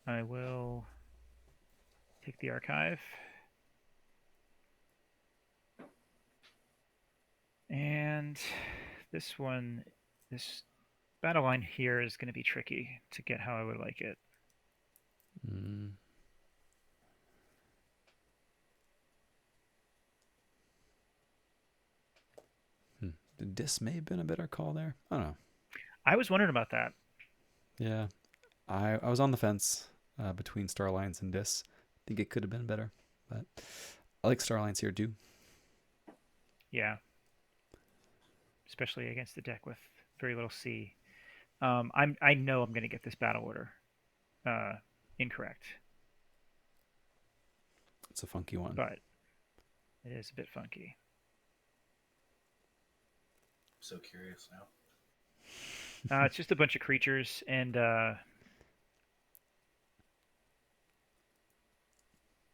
I will take the archive. And this one, this battle line here is going to be tricky to get how I would like it. Mm. Dis may have been a better call there. I don't know. I was wondering about that. Yeah, I was on the fence between Starlines and Dis. I think it could have been better, but I like Starlines here too. Yeah. Especially against the deck with very little C. I know I'm going to get this battle order incorrect, It's a funky one. but it is a bit funky. I'm so curious now. It's just a bunch of creatures, and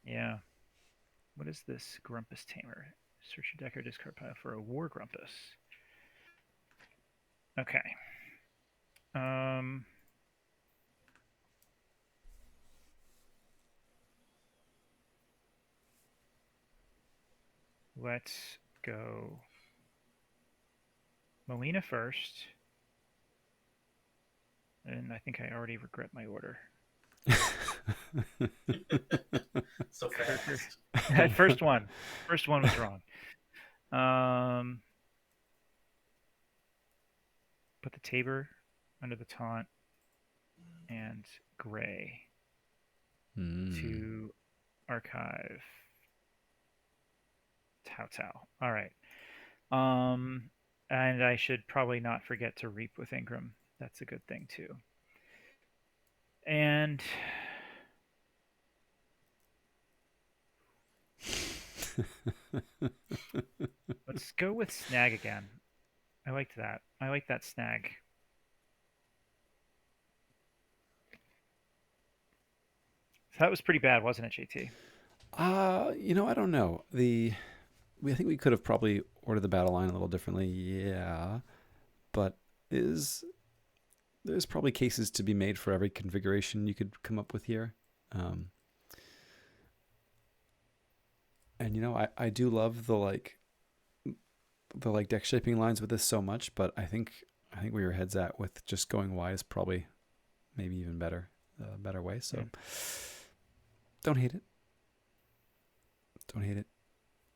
yeah. What is this Grumpus Tamer? Search your deck or discard pile for a War Grumpus. Okay. Let's go Molina first. And I think I already regret my order. So fast. That first one was wrong. Put the Tabor under the taunt and Gray to archive Tao Tao. All right. And I should probably not forget to reap with Ingram. That's a good thing too. And let's go with snag again. I liked that. I like that snag. So that was pretty bad, wasn't it, JT? I don't know. I think we could have probably ordered the battle line a little differently. Yeah, but is there's probably cases to be made for every configuration you could come up with here. Um, and I do love the deck shaping lines with this so much, but I think where your head's at with just going wide is probably maybe even better way. So Mm. don't hate it. Don't hate it.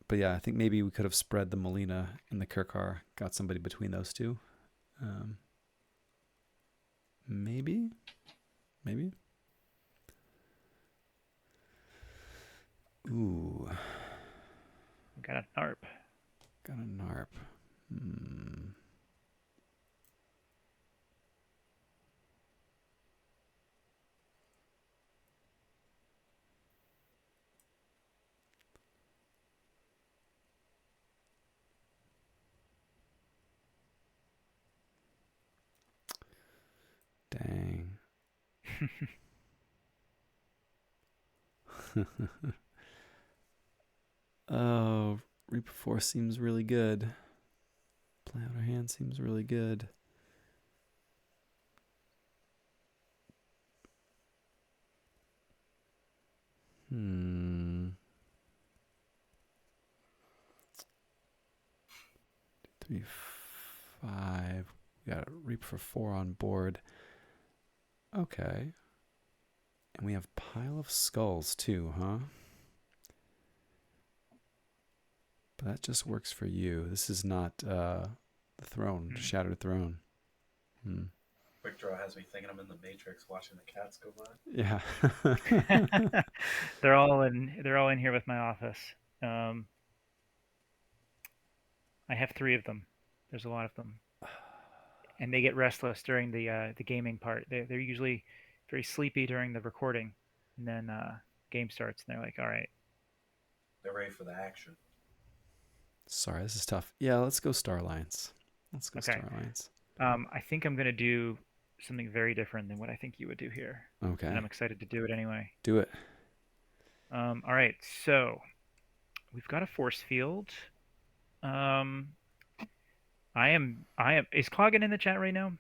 But yeah, I think maybe we could have spread the Molina and the Kirkar, got somebody between those two. Um, maybe. Ooh, We got an ARP. got a NARP. Hmm. Dang. Oh, Reaper Force seems really good. Play out our hand seems really good. Hmm. 3, 5. We got a Reap for 4 on board. Okay. And we have Pile of Skulls too, huh? But that just works for you. This is not the throne, Mm. Shattered Throne. Hmm. Quick Draw has me thinking I'm in the Matrix watching the cats go by. Yeah. They're all in. They're all in here with my office. Um, I have three of them. There's a lot of them, and they get restless during the gaming part. They're usually very sleepy during the recording, and then game starts, and they're like, "All right, They're ready for the action. Sorry, this is tough. Yeah, let's go Starlines. Let's go okay." Starlines. I think I'm gonna do something very different than what I think you would do here, and Okay. I'm excited to do it anyway. Do it. All right, so we've got a force field. Um, I am. Is Cloggin in the chat right now?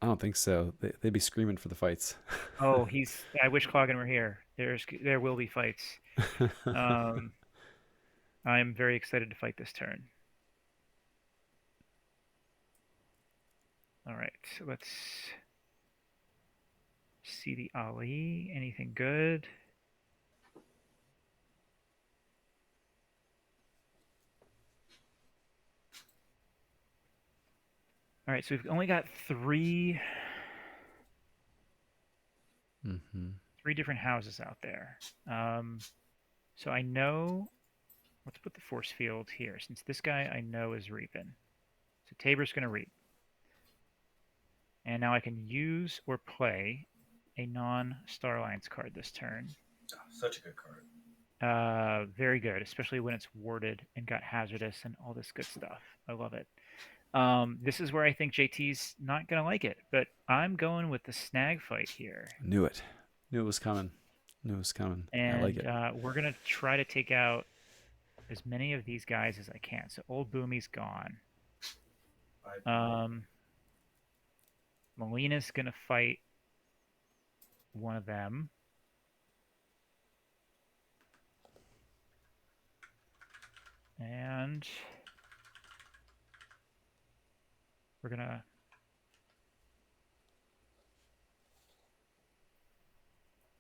I don't think so. They'd be screaming for the fights. Oh, he's. I wish Cloggin were here. There will be fights. Um, I'm very excited to fight this turn. All right, so let's see the Ali. Anything good? All right, so we've only got Mm-hmm. three different houses out there. Um, so I know. Let's put the force field here, since this guy I know is reaping. So Tabor's going to reap. And now I can use or play a non-Starlines card this turn. Oh, such a good card. Very good, especially when it's warded and got hazardous and all this good stuff. I love it. This is where I think JT's not going to like it, but I'm going with the snag fight here. Knew it. Knew it was coming. Knew it was coming. I like And it. we're going to try to take out as many of these guys as I can. So old Boomy's gone. I Molina's going to fight one of them. And we're going to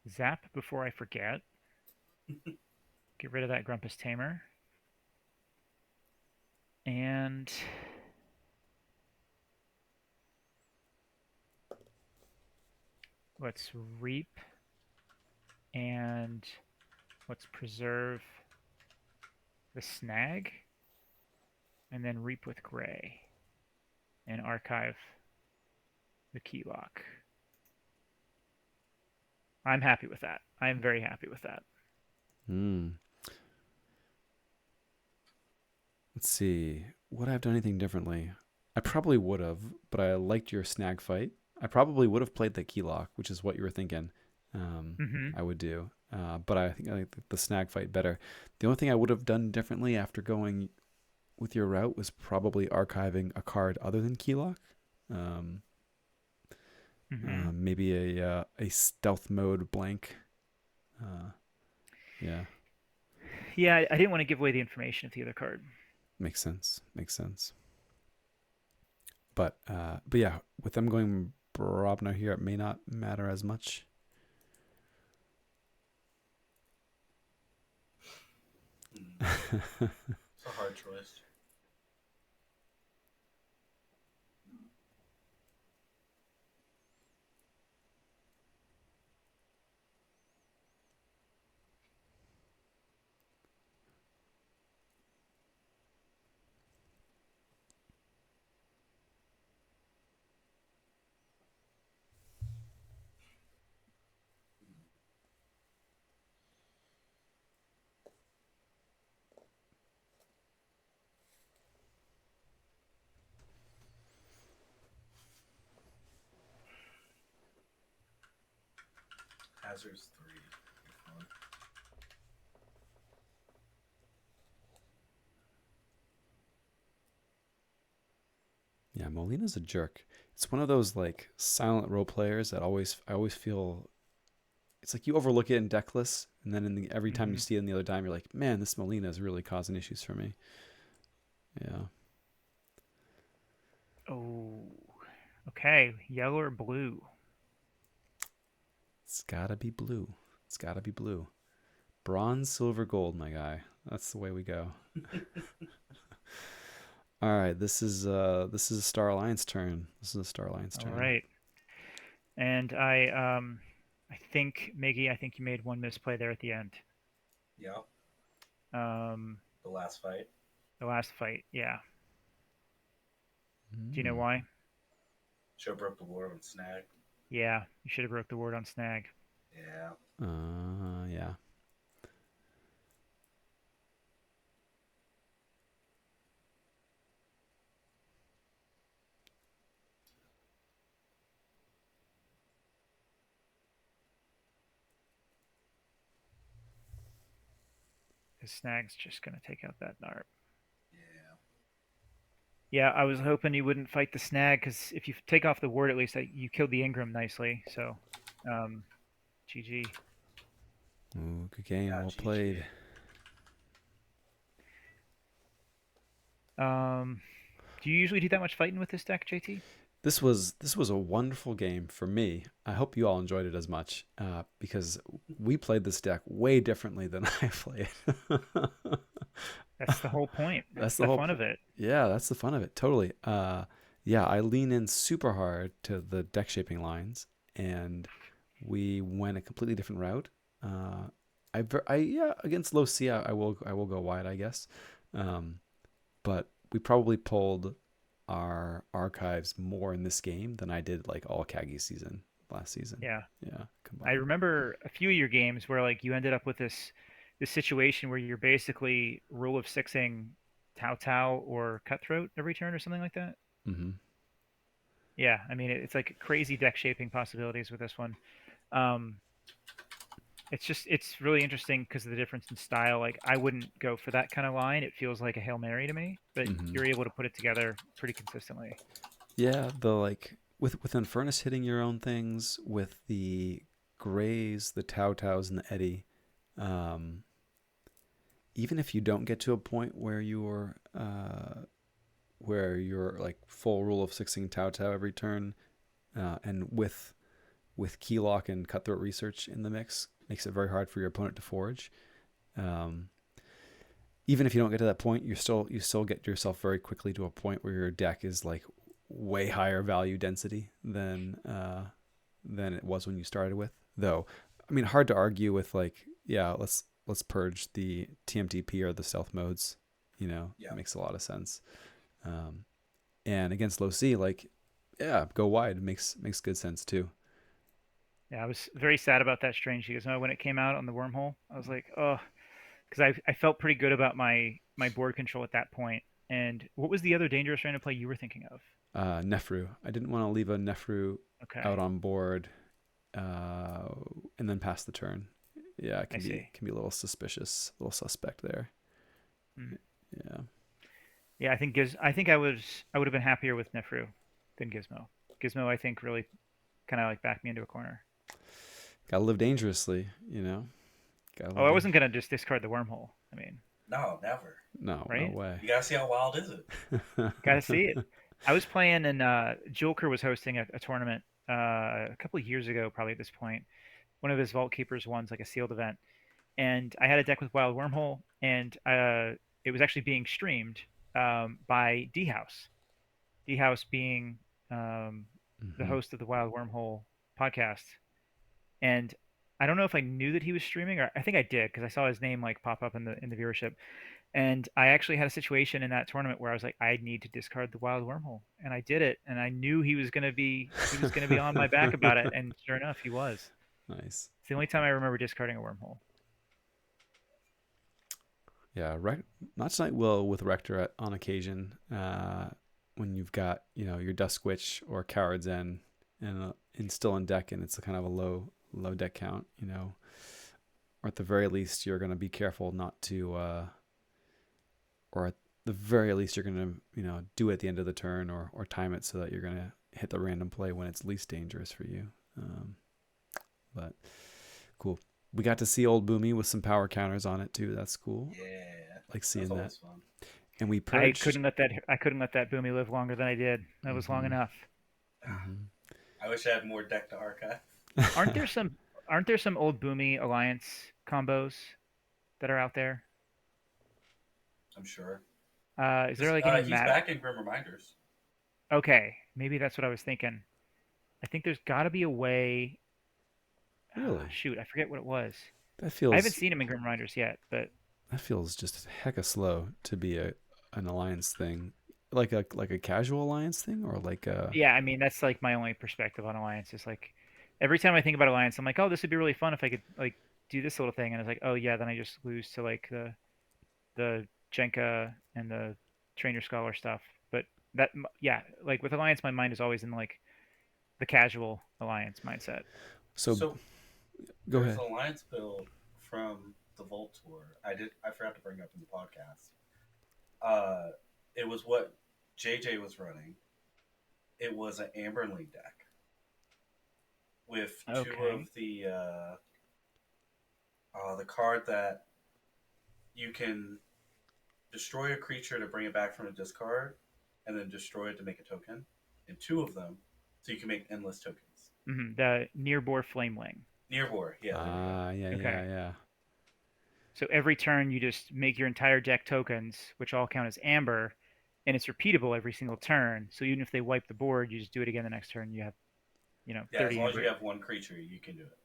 zap before I forget. Get rid of that Grumpus Tamer. And let's reap and let's preserve the snag and then reap with gray and archive the key lock. I'm happy with that. I'm very happy with that. Hmm. Let's see. would I have done anything differently? I probably would have, but I liked your snag fight. I probably would have played the key lock, which is what you were thinking. Hmm. I would do, but I like the snag fight better. The only thing I would have done differently after going with your route was probably archiving a card other than key lock. Um, Hmm. Maybe a stealth mode blank. Uh, yeah, Yeah, I didn't want to give away the information of the other card. makes sense. Makes sense. But yeah, with them going Brobner here, it may not matter as much. Hmm. It's a hard choice. Hazard's three. Fun. Yeah, Molina's a jerk. It's one of those like silent role players that I always feel it's like you overlook it in deck lists, and then every time you Hmm. see it in the other time, you're like, man, this Molina is really causing issues for me. Yeah, Oh, okay. Yellow or blue? it's gotta be blue. It's gotta be blue. Bronze, silver, gold, my guy. That's the way we go. All right, this is a Star Alliance turn. This is a Star Alliance All turn. right. And I think Miggy, I think you made one misplay there at the end. Yeah. Um, The last fight. the last fight. Yeah. Do you know Mm. why? Show broke the war and snag. Yeah, you should have broke the word on snag. Yeah. Yeah. Because snag's just gonna take out that NARP. Yeah. Yeah, I was hoping you wouldn't fight the snag because if you take off the ward, at least you killed the Ingram nicely. So, um, GG. Ooh, good game. Yeah. Well GG. played. Um, do you usually do that much fighting with this deck, JT? This was a wonderful game for me. I hope you all enjoyed it as much because we played this deck way differently than I play it. That's the whole point. That's That's the the whole fun point. of it. Yeah, that's the fun of it. Totally. Yeah, I lean in super hard to the deck shaping lines, and we went a completely different route. Yeah, against low C, I will go wide, I guess. Um, but we probably pulled our archives more in this game than I did like all Kagi season last season. Yeah. Yeah, I combined. remember a few of your games where like you ended up with this situation where you're basically rule of sixing Tao Tao or Cutthroat every turn or something like that. Mm-hmm. Yeah, I mean it's like crazy deck shaping possibilities with this one. Um, it's really interesting because of the difference in style. Like I wouldn't go for that kind of line. It feels like a Hail Mary to me, but Mm-hmm. you're able to put it together pretty consistently. Yeah, the like with Infernus hitting your own things, with the Greys, the Tau Taus, and the Eddy. Um, Even if you don't get to a point where you're like full rule of sixing Tau Tau every turn, and with Keylock and Cutthroat Research in the mix, makes it very hard for your opponent to forge. Um, Even if you don't get to that point, you still get yourself very quickly to a point where your deck is like way higher value density than it was when you started with. Though, I mean, hard to argue with like, yeah, let's purge the TMTP or the stealth modes. You know, Yeah. it makes a lot of sense. Um, and against low C, like, yeah, go wide makes good sense too. Yeah, I was very sad about that Strange Gizmo when it came out on the wormhole. I was like, oh, because I felt pretty good about my board control at that point. And what was the other dangerous random play you were thinking of? Nefru. I didn't want to leave a Nefru Okay, out on board uh, and then pass the turn. Yeah, it I see. can be a little suspicious, a little suspect there. Hmm. Yeah. Yeah, I think I would have been happier with Nefru than Gizmo. Gizmo, I think, really kind of like backed me into a corner. Gotta live dangerously, you know? Gotta Oh, live I dangerously. wasn't gonna just discard the wormhole. I mean, No, never. No, no right? way. You gotta see how wild is it. Gotta see it. I was playing, and Joker was hosting a tournament a couple of years ago, probably at this point. One of his Vault Keepers ones, like a sealed event, and I had a deck with Wild Wormhole, and it was actually being streamed by D House. D House being um, the Hmm. host of the Wild Wormhole podcast, and I don't know if I knew that he was streaming, or I think I did because I saw his name like pop up in the viewership. And I actually had a situation in that tournament where I was like, I need to discard the Wild Wormhole, and I did it, and I knew he was gonna be on my back about it, and sure enough, he was. Nice. It's the only time I remember discarding a wormhole. Yeah, not tonight will with Rector on occasion when you've got, your Dusk Witch or Coward's End and still in deck and it's a kind of a low deck count, or at the very least you're going to be careful not to or at the very least you're going to do it at the end of the turn or time it so that you're going to hit the random play when it's least dangerous for you. But cool. We got to see old Boomy with some power counters on it too. That's cool. Yeah, Like that's seeing that. always fun. And we I purged. couldn't let that Boomy live longer than I did. That was long Hmm. enough. Hmm. I wish I had more deck to archive. Aren't there some aren't there some old Boomy Alliance combos that are out there? I'm sure. Is there like any He's mat? back in Grim Reminders. Okay, maybe that's what I was thinking. I think there's got to be a way. Really? Shoot, I forget what it was. That I haven't feels seen him in Grim Riders yet, but that feels just hecka slow to be an alliance thing. Like a casual alliance thing or like a yeah, I mean that's like my only perspective on Alliance. Is like every time I think about Alliance, I'm like, oh, this would be really fun if I could like do this little thing, and it's like, oh yeah, then I just lose to like the Jenka and the Trainer Scholar stuff. But yeah, like with Alliance, my mind is always in like the casual Alliance mindset. so So go there's ahead. an alliance build from the Volt Tour. I forgot to bring up in the podcast. Uh, it was what JJ was running. It was an Amberling deck with two of Okay. the card that you can destroy a creature to bring it back from a discard, and then destroy it to make a token, and two of them, so you can make endless tokens. The Nearbor Flamewing. Nearbor, yeah, there we go. Yeah, Okay. yeah, yeah. So every turn you just make your entire deck tokens, which all count as amber, and it's repeatable every single turn. So even if they wipe the board, you just do it again the next turn. You have, Yeah, as 30 long as amber. you have one creature, you can do it.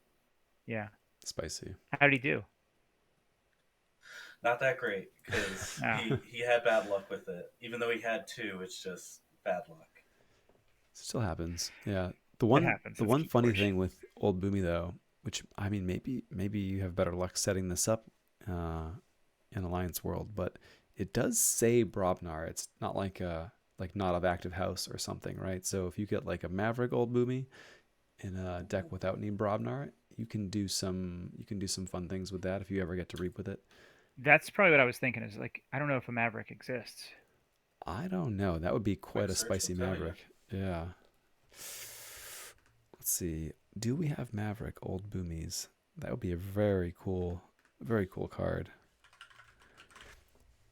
Yeah. Spicy. How did he do? Not that great because Oh, he had bad luck with it. Even though he had two, it's just bad luck. Still happens. Yeah. it happens. The It's one funny Keyforge. thing with old Boomy though, which I mean maybe you have better luck setting this up in Alliance World, but it does say Brobnar. It's not like not of active house or something, right? So if you get like a Maverick old Boomy in a deck without any Brobnar, you can do some fun things with that if you ever get to reap with it. That's probably what I was thinking. Is like I don't know if a Maverick exists. I don't know. That would be quite Quick a search spicy will tell you. Maverick. Yeah. Let's see. Do we have Maverick old Boomies? That would be a very cool card.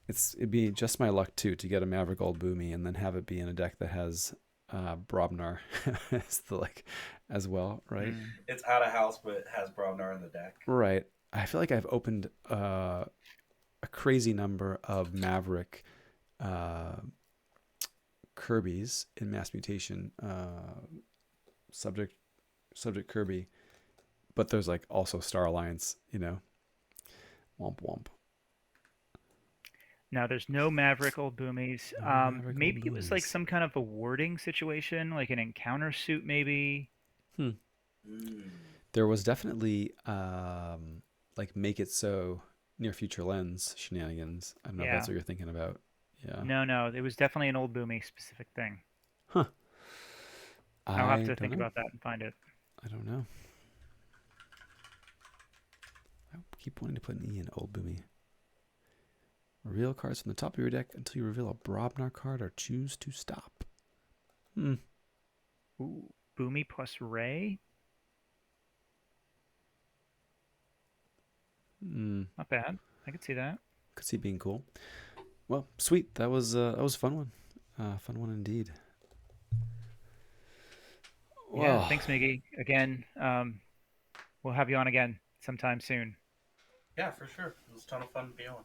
It'd be just my luck too to get a Maverick old Boomy and then have it be in a deck that has Brobnar as well, right? Mm. It's out of house, but it has Brobnar in the deck. Right. I feel like I've opened a crazy number of Maverick uh, Kirby's in Mass Mutation subject Kirby, but there's like also Star Alliance, womp womp. Now there's no Maverick old boomies. No Maverick old Maybe it was like Boomies. some kind of a wording situation, like an encounter suit, maybe. Hmm. Mm. There was definitely like make it so near future lens shenanigans. I don't know if that's Yeah. what you're thinking about. Yeah. No, it was definitely an old boomy specific thing. Huh. I'll have I to don't think know. about that and find it. I don't know. I keep wanting to put an E in old boomy. Reveal cards from the top of your deck until you reveal a Brobnar card or choose to stop. Hmm. Ooh, boomy plus Ray. Hmm. Not bad. I could see that. Could see it being cool. Well, sweet. That was a fun one. Fun one indeed. Yeah, Well, thanks, Miggy. Again, we'll have you on again sometime soon. Yeah, for sure. It was a ton of fun to be on.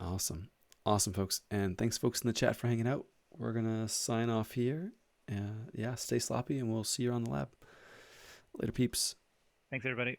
awesome. Awesome, folks. And thanks, folks, in the chat for hanging out. We're going to sign off here. Yeah, stay sloppy, and we'll see you on the lab. Later, peeps. Thanks, everybody.